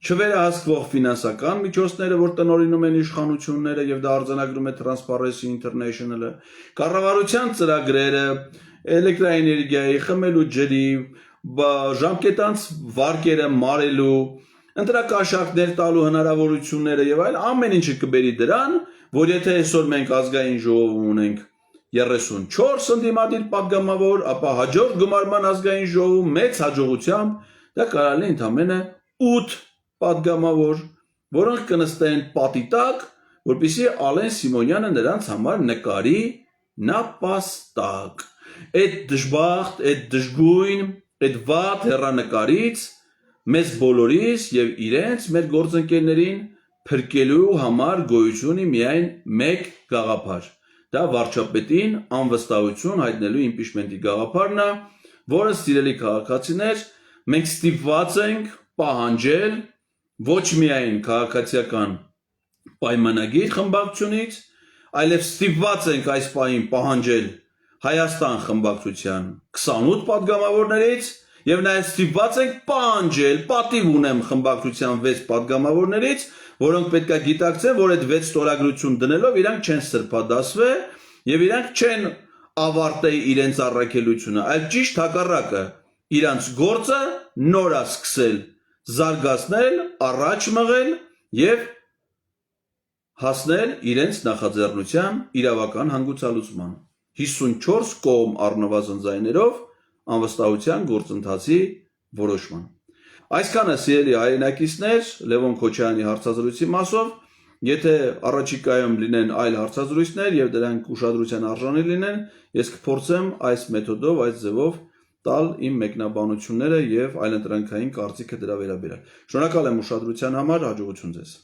չվերահսկվող ֆինանսական միջոցները, որ տնօրինում են իշխանությունները եւ դա արձանագրում է Transparency International-ը, կառավարության ծրագրերը էլեկտրաէներգիայի, խմելու ջրի, ժամկետանց վարկերը մարելու, ընտրակաշառքներ տալու հնարավորությունները եւ այլ ամեն ինչը կբերի դրան, որ եթե այսօր մենք ազգային ժողովում ունենք 34 ընդդիմադիր պատգամավոր, ապա հաջորդ գումարման ազգային ժողովում մեծ հաջողությամբ դա կարելի ընդամենը 8 պատգամավոր, որոնք կնստեն պատի տակ, որպեսզի Ալեն Սիմոնյանը նրանց համար նկարի նապաստակ։ Այդ դժբախտ, այդ դժգույն, այդ վատ հեռանկարից մեզ բոլորիս եւ իրենց մեր գործընկերներին փրկելու համար գոյություն ունի միայն մեկ գաղափար։ Դա վարչապետին անվստահություն հայտնելու իմպիչմենտի գաղափարն է, որը սիրելի քաղաքացիներ, մենք ստիպված ենք պահանջել ոչ միայն քաղաքացիական պայմանագիր խմբակցությունից, այլև ստիպված ենք այս պահին պահանջել Հայաստան խմբակցության 28 պատգամավորներից եւ նաեւ ստիպված ենք պահանջել պատիվ ունեմ խմբակցության 6 պատգամավորներից, որոնք պետք է գիտակցեն, որ այդ 6 ստորագրություն դնելով իրանք չեն սրբադասվել եւ իրանք չեն ավարտել իրենց առաքելությունը, այլ ճիշտ հակառակը, իրանց գործը նոր է սկսել զարգացնել, առաջ մղել եւ հասնել իրենց նախաձեռնության իրավական հանգուցալուծման 54 կողմ առնվազն ձայներով անվստահության գործընթացի որոշման։ Այսքանը սիրելի հայրենակիցներ, Լևոն Քոչարյանի հարցազրույցի մասով, եթե առաջիկայում լինեն այլ հարցազրույցներ եւ դրանք ուշադրության արժանի լինեն, ես կփորձեմ այս մեթոդով, այս ձևով տալ իմ մեկնաբանությունները եւ այլընտրանքային կարծիքը դրա վերաբերյալ։ Շնորհակալ եմ ուշադրության համար, հաջողություն ձեզ։